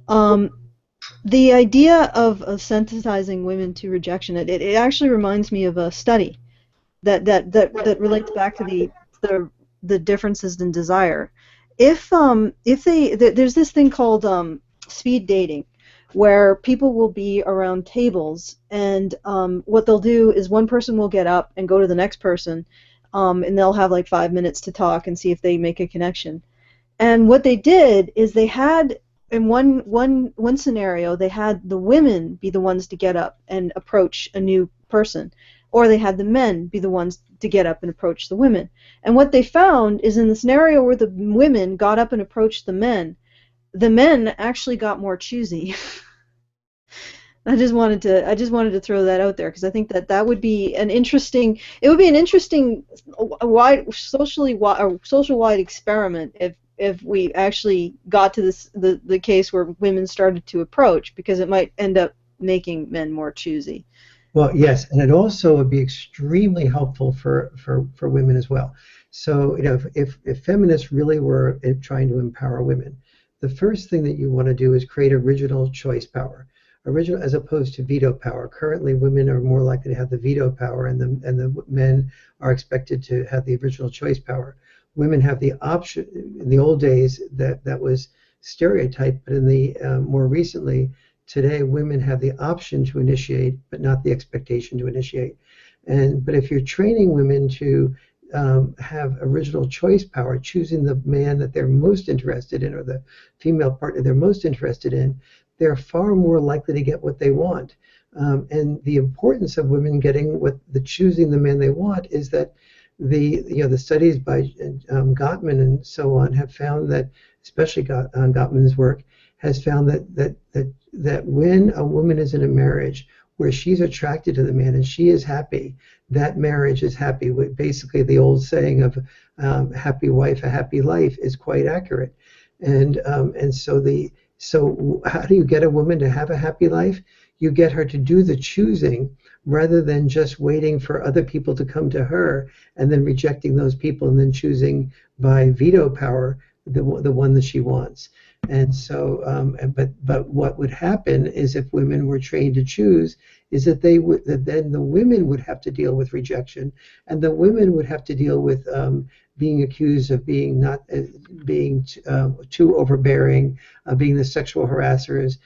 Speaker 1: The idea of sensitizing women to rejection, it actually reminds me of a study that relates back to the differences in desire. If there's this thing called speed dating, where people will be around tables, and what they'll do is one person will get up and go to the next person, and they'll have like 5 minutes to talk and see if they make a connection. And what they did is they had, in one scenario, they had the women be the ones to get up and approach a new person, or they had the men be the ones to get up and approach the women. And what they found is in the scenario where the women got up and approached the men actually got more choosy. I just wanted to throw that out there because I think that would be an interesting social wide experiment if we actually got to the case where women started to approach, because it might end up making men more choosy.
Speaker 2: Well, yes, and it also would be extremely helpful for women as well. So, if feminists really were trying to empower women, the first thing that you want to do is create original choice power, as opposed to veto power. Currently, women are more likely to have the veto power, and the men are expected to have the original choice power. Women have the option. In the old days, that was stereotype, but in the more recently, today women have the option to initiate, but not the expectation to initiate. But if you're training women to have original choice power, choosing the man that they're most interested in or the female partner they're most interested in, they're far more likely to get what they want. And the importance of women getting choosing the man they want is that the studies by Gottman and so on have found that, especially Gottman's work, has found that when a woman is in a marriage where she's attracted to the man and she is happy, that marriage is happy. Basically, the old saying of happy wife, a happy life is quite accurate. And so how do you get a woman to have a happy life? You get her to do the choosing rather than just waiting for other people to come to her and then rejecting those people and then choosing by veto power the one that she wants. And so, but what would happen is if women were trained to choose, is that then the women would have to deal with rejection, and the women would have to deal with being accused of being too overbearing, being the sexual harassers,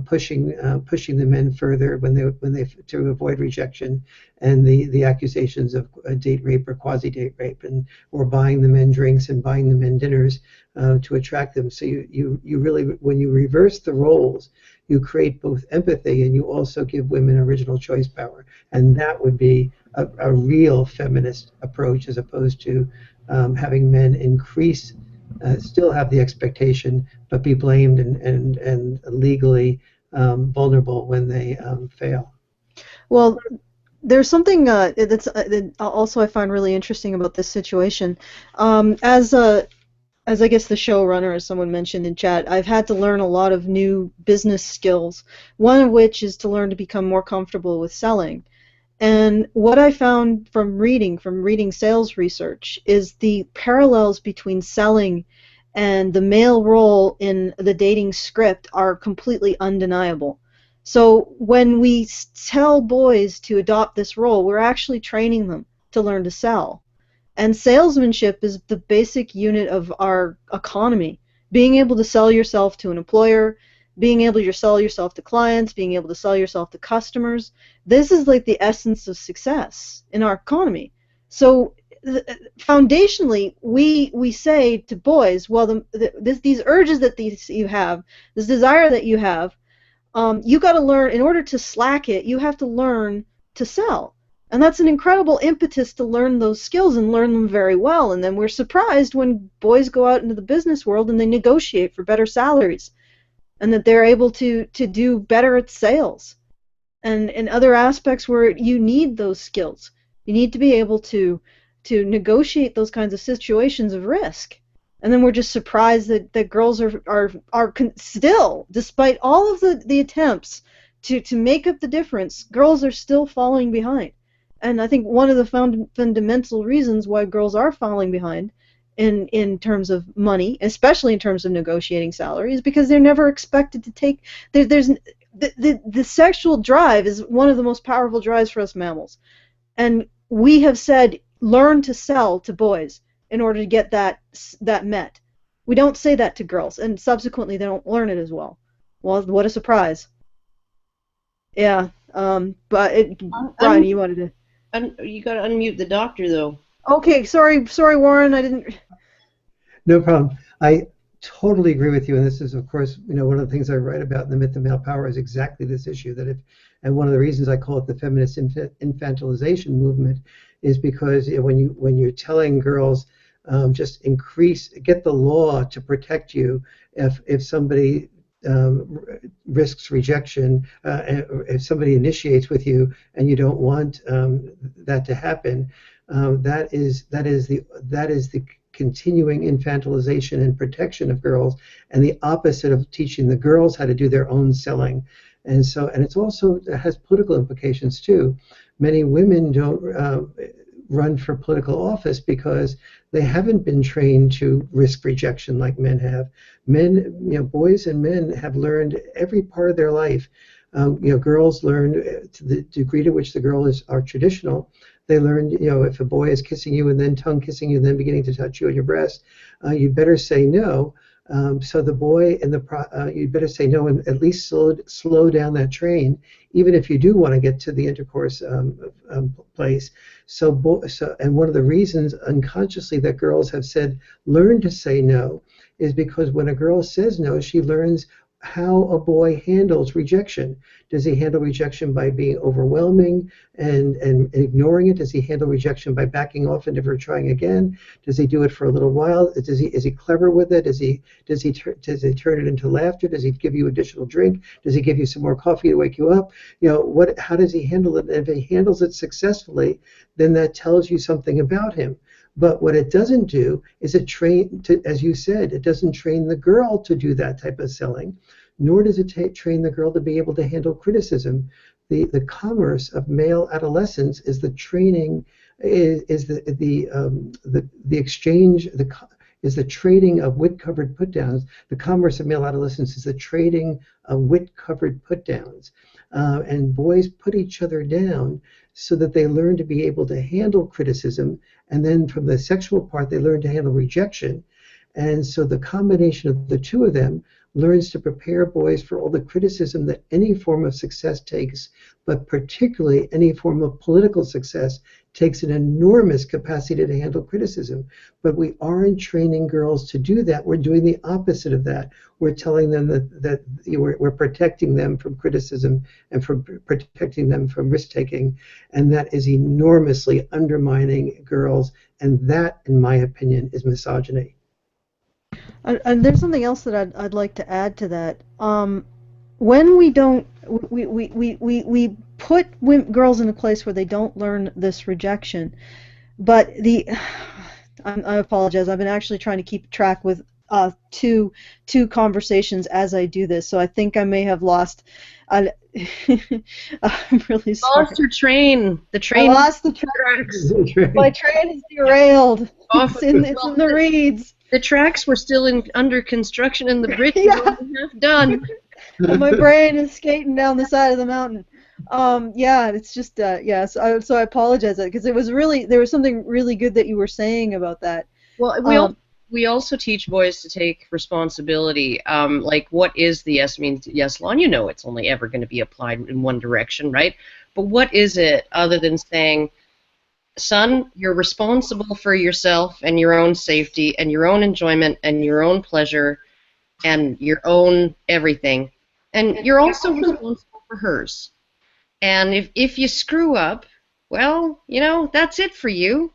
Speaker 2: pushing the men further when they to avoid rejection, and the accusations of date rape or quasi date rape, or buying the men drinks and buying the men dinners to attract them. So you really, when you reverse the roles, you create both empathy and you also give women original choice power, and that would be a real feminist approach, as opposed to having men still have the expectation, but be blamed and legally vulnerable when they fail.
Speaker 1: Well, there's something that also I find really interesting about this situation. As I guess the showrunner, as someone mentioned in chat, I've had to learn a lot of new business skills, one of which is to learn to become more comfortable with selling. And what I found from reading sales research, is the parallels between selling and the male role in the dating script are completely undeniable. So when we tell boys to adopt this role, we're actually training them to learn to sell. And salesmanship is the basic unit of our economy. Being able to sell yourself to an employer, being able to sell yourself to clients, being able to sell yourself to customers. This is like the essence of success in our economy. So foundationally, we say to boys, well, these urges that you have, this desire that you have, you got to learn, in order to slack it, you have to learn to sell. And that's an incredible impetus to learn those skills and learn them very well. And then we're surprised when boys go out into the business world and they negotiate for better salaries, and that they're able to do better at sales and in other aspects where you need those skills. You need to be able to negotiate those kinds of situations of risk. And then we're just surprised that girls are still, despite all of the attempts to make up the difference, girls are still falling behind. And I think one of the fundamental reasons why girls are falling behind in terms of money, especially in terms of negotiating salary, is because they're never expected to take. The sexual drive is one of the most powerful drives for us mammals, and we have said learn to sell to boys in order to get that met. We don't say that to girls, and subsequently they don't learn it as well. Well, what a surprise! Yeah, but Brian, you wanted to.
Speaker 3: You got to unmute the doctor, though.
Speaker 1: Okay, sorry, Warren, I didn't.
Speaker 2: No problem. I totally agree with you, and this is, of course, one of the things I write about in The Myth of Male Power is exactly this issue. And one of the reasons I call it the feminist infantilization movement is because when you're telling girls just get the law to protect you if somebody risks rejection, if somebody initiates with you and you don't want that to happen, that is the continuing infantilization and protection of girls, and the opposite of teaching the girls how to do their own selling. And it has political implications too. Many women don't run for political office because they haven't been trained to risk rejection like men have. Boys and men have learned every part of their life. Girls learn to the degree to which the girls are traditional. They learn, if a boy is kissing you and then tongue kissing you and then beginning to touch you on your breast, you better say no. So the boy and you better say no and at least slow down that train, even if you do want to get to the intercourse place. And one of the reasons unconsciously that girls have said learn to say no is because when a girl says no, she learns how a boy handles rejection. Does he handle rejection by being overwhelming and ignoring it? Does he handle rejection by backing off and never trying again? Does he do it for a little while? Is he clever with it? Does he turn it into laughter? Does he give you additional drink? Does he give you some more coffee to wake you up? How does he handle it? And if he handles it successfully, then that tells you something about him. But what it doesn't do is as you said, it doesn't train the girl to do that type of selling, nor does it train the girl to be able to handle criticism. The commerce of male adolescence is the training, is the exchange, is the trading of wit-covered put-downs. The commerce of male adolescence is the trading of wit-covered put-downs. And boys put each other down so that they learn to be able to handle criticism, and then from the sexual part, they learn to handle rejection. And so the combination of the two of them learns to prepare boys for all the criticism that any form of success takes, but particularly any form of political success takes an enormous capacity to handle criticism. But we aren't training girls to do that. We're doing the opposite of that. We're telling them that we're protecting them from criticism and from protecting them from risk-taking, and that is enormously undermining girls, and that, in my opinion, is misogyny.
Speaker 1: And there's something else that I'd like to add to that. When we don't, we put girls in a place where they don't learn this rejection. But I apologize. I've been actually trying to keep track with two conversations as I do this, so I think I may have lost. I'm really sorry.
Speaker 3: Lost your train. The train.
Speaker 1: I lost the tracks. My train is derailed. It's in the reeds.
Speaker 3: The tracks were still under construction and the bridge was only half done.
Speaker 1: And my brain is skating down the side of the mountain. It's just so I apologize because there was something really good that you were saying about that.
Speaker 3: Well, we also teach boys to take responsibility. Like, what is the yes means yes law? And it's only ever going to be applied in one direction, right? But what is it other than saying, son, you're responsible for yourself and your own safety and your own enjoyment and your own pleasure and your own everything. And you're also responsible for hers. And if you screw up, well, that's it for you.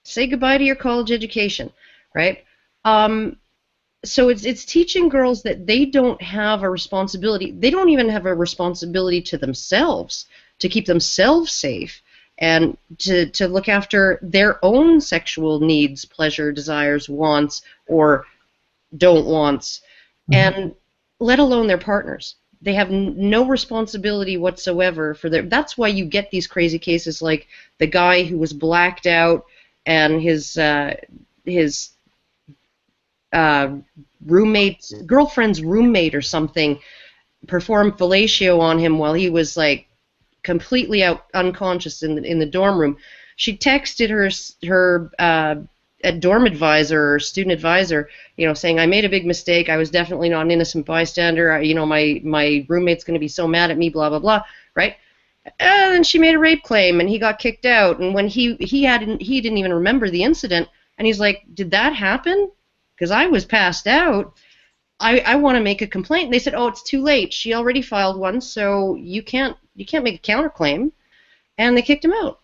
Speaker 3: Say goodbye to your college education, right? So it's teaching girls that they don't have a responsibility. They don't even have a responsibility to themselves to keep themselves safe and to look after their own sexual needs, pleasure, desires, wants, or don't wants, and let alone their partners. They have no responsibility whatsoever for their. That's why you get these crazy cases like the guy who was blacked out and his girlfriend's roommate or something performed fellatio on him while he was like completely unconscious in the dorm room. She texted her dorm advisor or student advisor, saying, I made a big mistake. I was definitely not an innocent bystander. My roommate's going to be so mad at me, blah, blah, blah, right? And then she made a rape claim, and he got kicked out. And when he didn't even remember the incident, and he's like, did that happen? Because I was passed out. I want to make a complaint. And they said, oh, it's too late. She already filed one, so you can't make a counterclaim. And they kicked him out.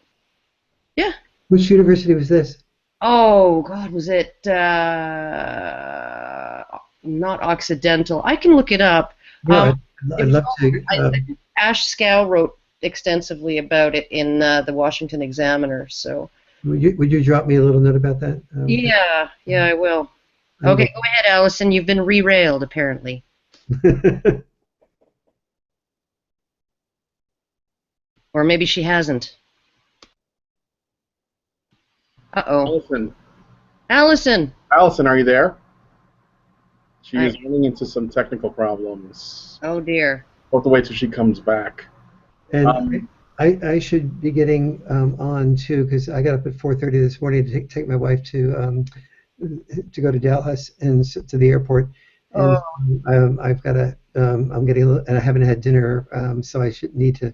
Speaker 3: Yeah.
Speaker 2: Which university was this?
Speaker 3: Oh, God, was it not Occidental? I can look it up.
Speaker 2: Yeah, I'd love to.
Speaker 3: Ash Scow wrote extensively about it in the Washington Examiner. So.
Speaker 2: Would you drop me a little note about that?
Speaker 3: Yeah, I will. Okay, go ahead, Alison. You've been re-railed, apparently. Or maybe she hasn't. Uh-oh. Alison,
Speaker 7: are you there? She is running into some technical problems.
Speaker 3: Oh, dear.
Speaker 7: We'll have to wait till she comes back.
Speaker 2: And I should be getting on, too, because I got up at 4:30 this morning to take my wife to go to Dallas and to the airport. And
Speaker 3: Oh.
Speaker 2: I've got to. I'm getting, and I haven't had dinner, so I should need to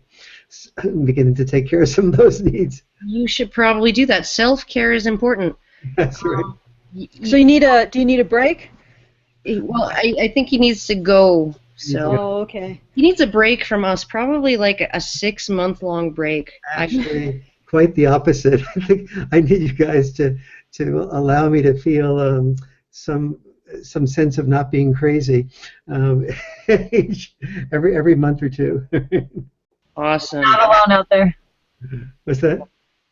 Speaker 2: begin to take care of some of those needs.
Speaker 3: You should probably do that. Self-care is important.
Speaker 2: That's right.
Speaker 1: So you need a? Do you need a break?
Speaker 3: Well, I think he needs to go. So
Speaker 1: Oh, okay.
Speaker 3: he needs a break from us, probably like a 6-month-long break.
Speaker 2: Actually, quite the opposite. I think I need you guys to allow me to feel some sense of not being crazy every month or two.
Speaker 3: Awesome.
Speaker 4: Not alone out there.
Speaker 2: What's that?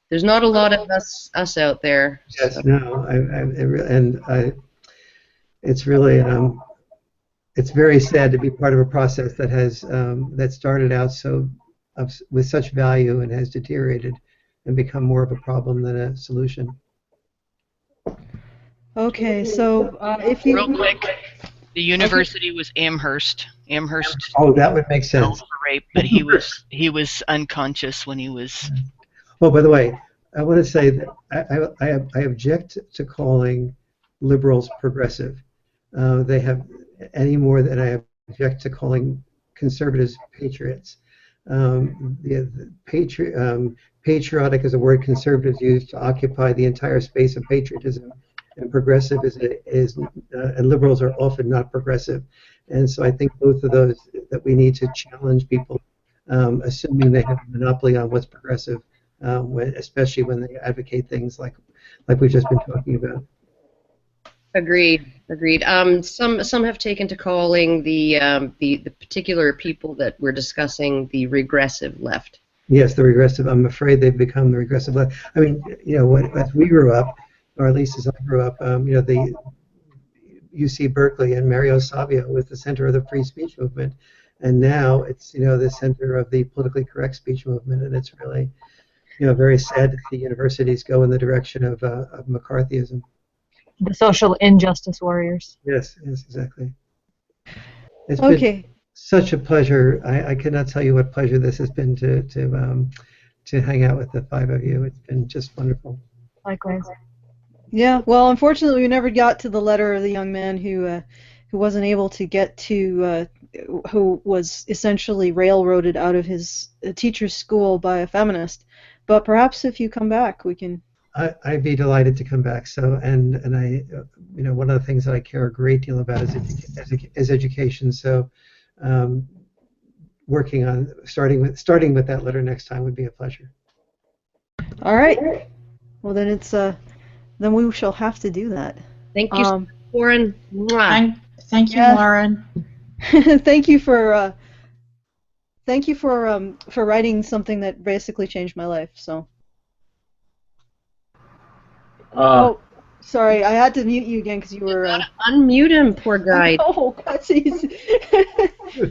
Speaker 3: There's not a lot of us out there.
Speaker 2: Yes,
Speaker 3: So.
Speaker 2: no, it's really it's very sad to be part of a process that has that started out with such value and has deteriorated and become more of a problem than a solution.
Speaker 1: Okay, so if you
Speaker 5: Real quick, the university was Amherst. Amherst.
Speaker 2: Oh, that would make sense.
Speaker 5: For rape, but he was unconscious when he was.
Speaker 2: Oh, by the way, I want to say that I object to calling liberals progressive. They have any more than I object to calling conservatives patriots. Patriotic is a word conservatives use to occupy the entire space of patriotism, and progressive and liberals are often not progressive. And so I think both of those that we need to challenge people, assuming they have a monopoly on what's progressive, especially when they advocate things like we've just been talking about.
Speaker 3: Agreed. Some have taken to calling the particular people that we're discussing the regressive left.
Speaker 2: Yes, the regressive. I'm afraid they've become the regressive left. I mean, as we grew up, or at least as I grew up, the UC Berkeley and Mario Savio was the center of the free speech movement, and now it's the center of the politically correct speech movement, and it's really very sad to see universities go in the direction of McCarthyism.
Speaker 4: The social injustice warriors.
Speaker 2: Yes, exactly. It's been such a pleasure. I cannot tell you what pleasure this has been to hang out with the five of you. It's been just wonderful.
Speaker 4: Likewise.
Speaker 1: Yeah, well, unfortunately, we never got to the letter of the young man who wasn't able to get to, who was essentially railroaded out of his teacher's school by a feminist. But perhaps if you come back, we can.
Speaker 2: I'd be delighted to come back. So, and I, one of the things that I care a great deal about is education. So, working on starting with that letter next time would be a pleasure.
Speaker 1: All right. Well, then then we shall have to do that.
Speaker 3: Thank you, Warren.
Speaker 6: Thank you, Warren.
Speaker 1: Thank you for writing something that basically changed my life. So. Oh, sorry, I had to mute you again because you were.
Speaker 3: Unmute him, poor guy.
Speaker 1: Oh, that's easy.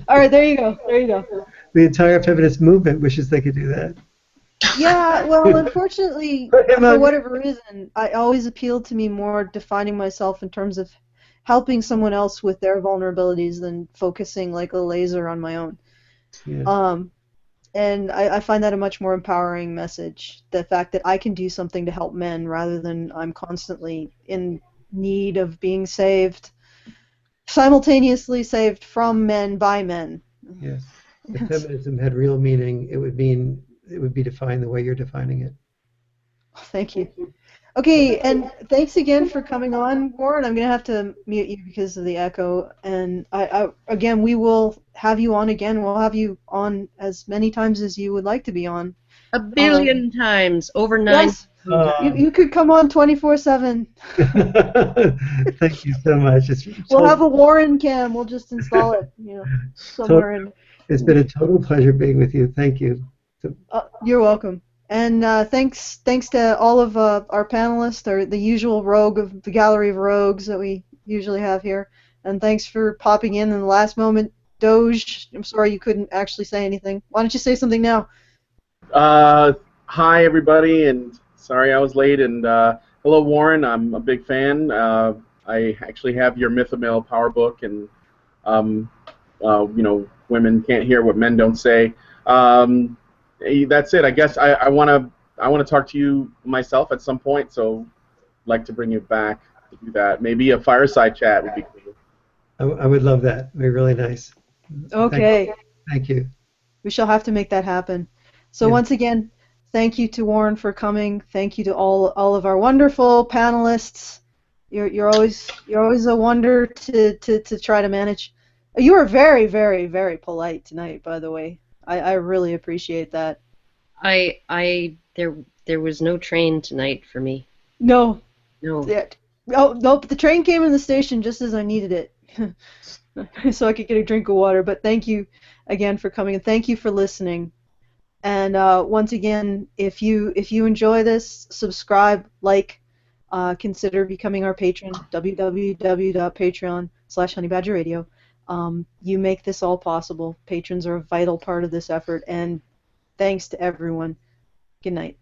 Speaker 1: All right, there you go.
Speaker 2: The entire feminist movement wishes they could do that.
Speaker 1: Yeah, well, unfortunately, for whatever reason, I always appealed to me more defining myself in terms of helping someone else with their vulnerabilities than focusing like a laser on my own.
Speaker 2: Yeah.
Speaker 1: And I find that a much more empowering message, the fact that I can do something to help men rather than I'm constantly in need of being saved, simultaneously saved from men by men.
Speaker 2: Yes. If feminism had real meaning, it would be defined the way you're defining it.
Speaker 1: Thank you. Okay, and thanks again for coming on, Warren. I'm going to have to mute you because of the echo. And again, we will have you on again. We'll have you on as many times as you would like to be on.
Speaker 3: 1 billion times, over 9.
Speaker 1: Yes, you could come on 24/7.
Speaker 2: Thank you so much.
Speaker 1: We'll have a Warren cam. We'll just install it, somewhere.
Speaker 2: It's been a total pleasure being with you. Thank you.
Speaker 1: You're welcome. And thanks to all of our panelists, or the usual rogue of the gallery of rogues that we usually have here. And thanks for popping in the last moment. Doge, I'm sorry you couldn't actually say anything. Why don't you say something now?
Speaker 7: Hi, everybody, and sorry I was late. And hello, Warren. I'm a big fan. I actually have your Myth of Male Power book, and women can't hear what men don't say. That's it. I guess I want to talk to you myself at some point, so I'd like to bring you back to do that. Maybe a fireside chat would be cool.
Speaker 2: I would love that. It'd be really nice.
Speaker 1: Okay.
Speaker 2: Thank you.
Speaker 1: We shall have to make that happen. So
Speaker 2: Yeah.
Speaker 1: once again, thank you to Warren for coming. Thank you to all of our wonderful panelists. You're always a wonder to try to manage. You were very, very, very polite tonight, by the way. I really appreciate that.
Speaker 3: There was no train tonight for me.
Speaker 1: No.
Speaker 3: No.
Speaker 1: Yeah. Oh, nope. The train came in the station just as I needed it. So I could get a drink of water. But thank you again for coming, and thank you for listening. And once again, if you enjoy this, subscribe, like, consider becoming our patron. www.patreon.com/honeybadgerradio. You make this all possible. Patrons are a vital part of this effort, and thanks to everyone. Good night.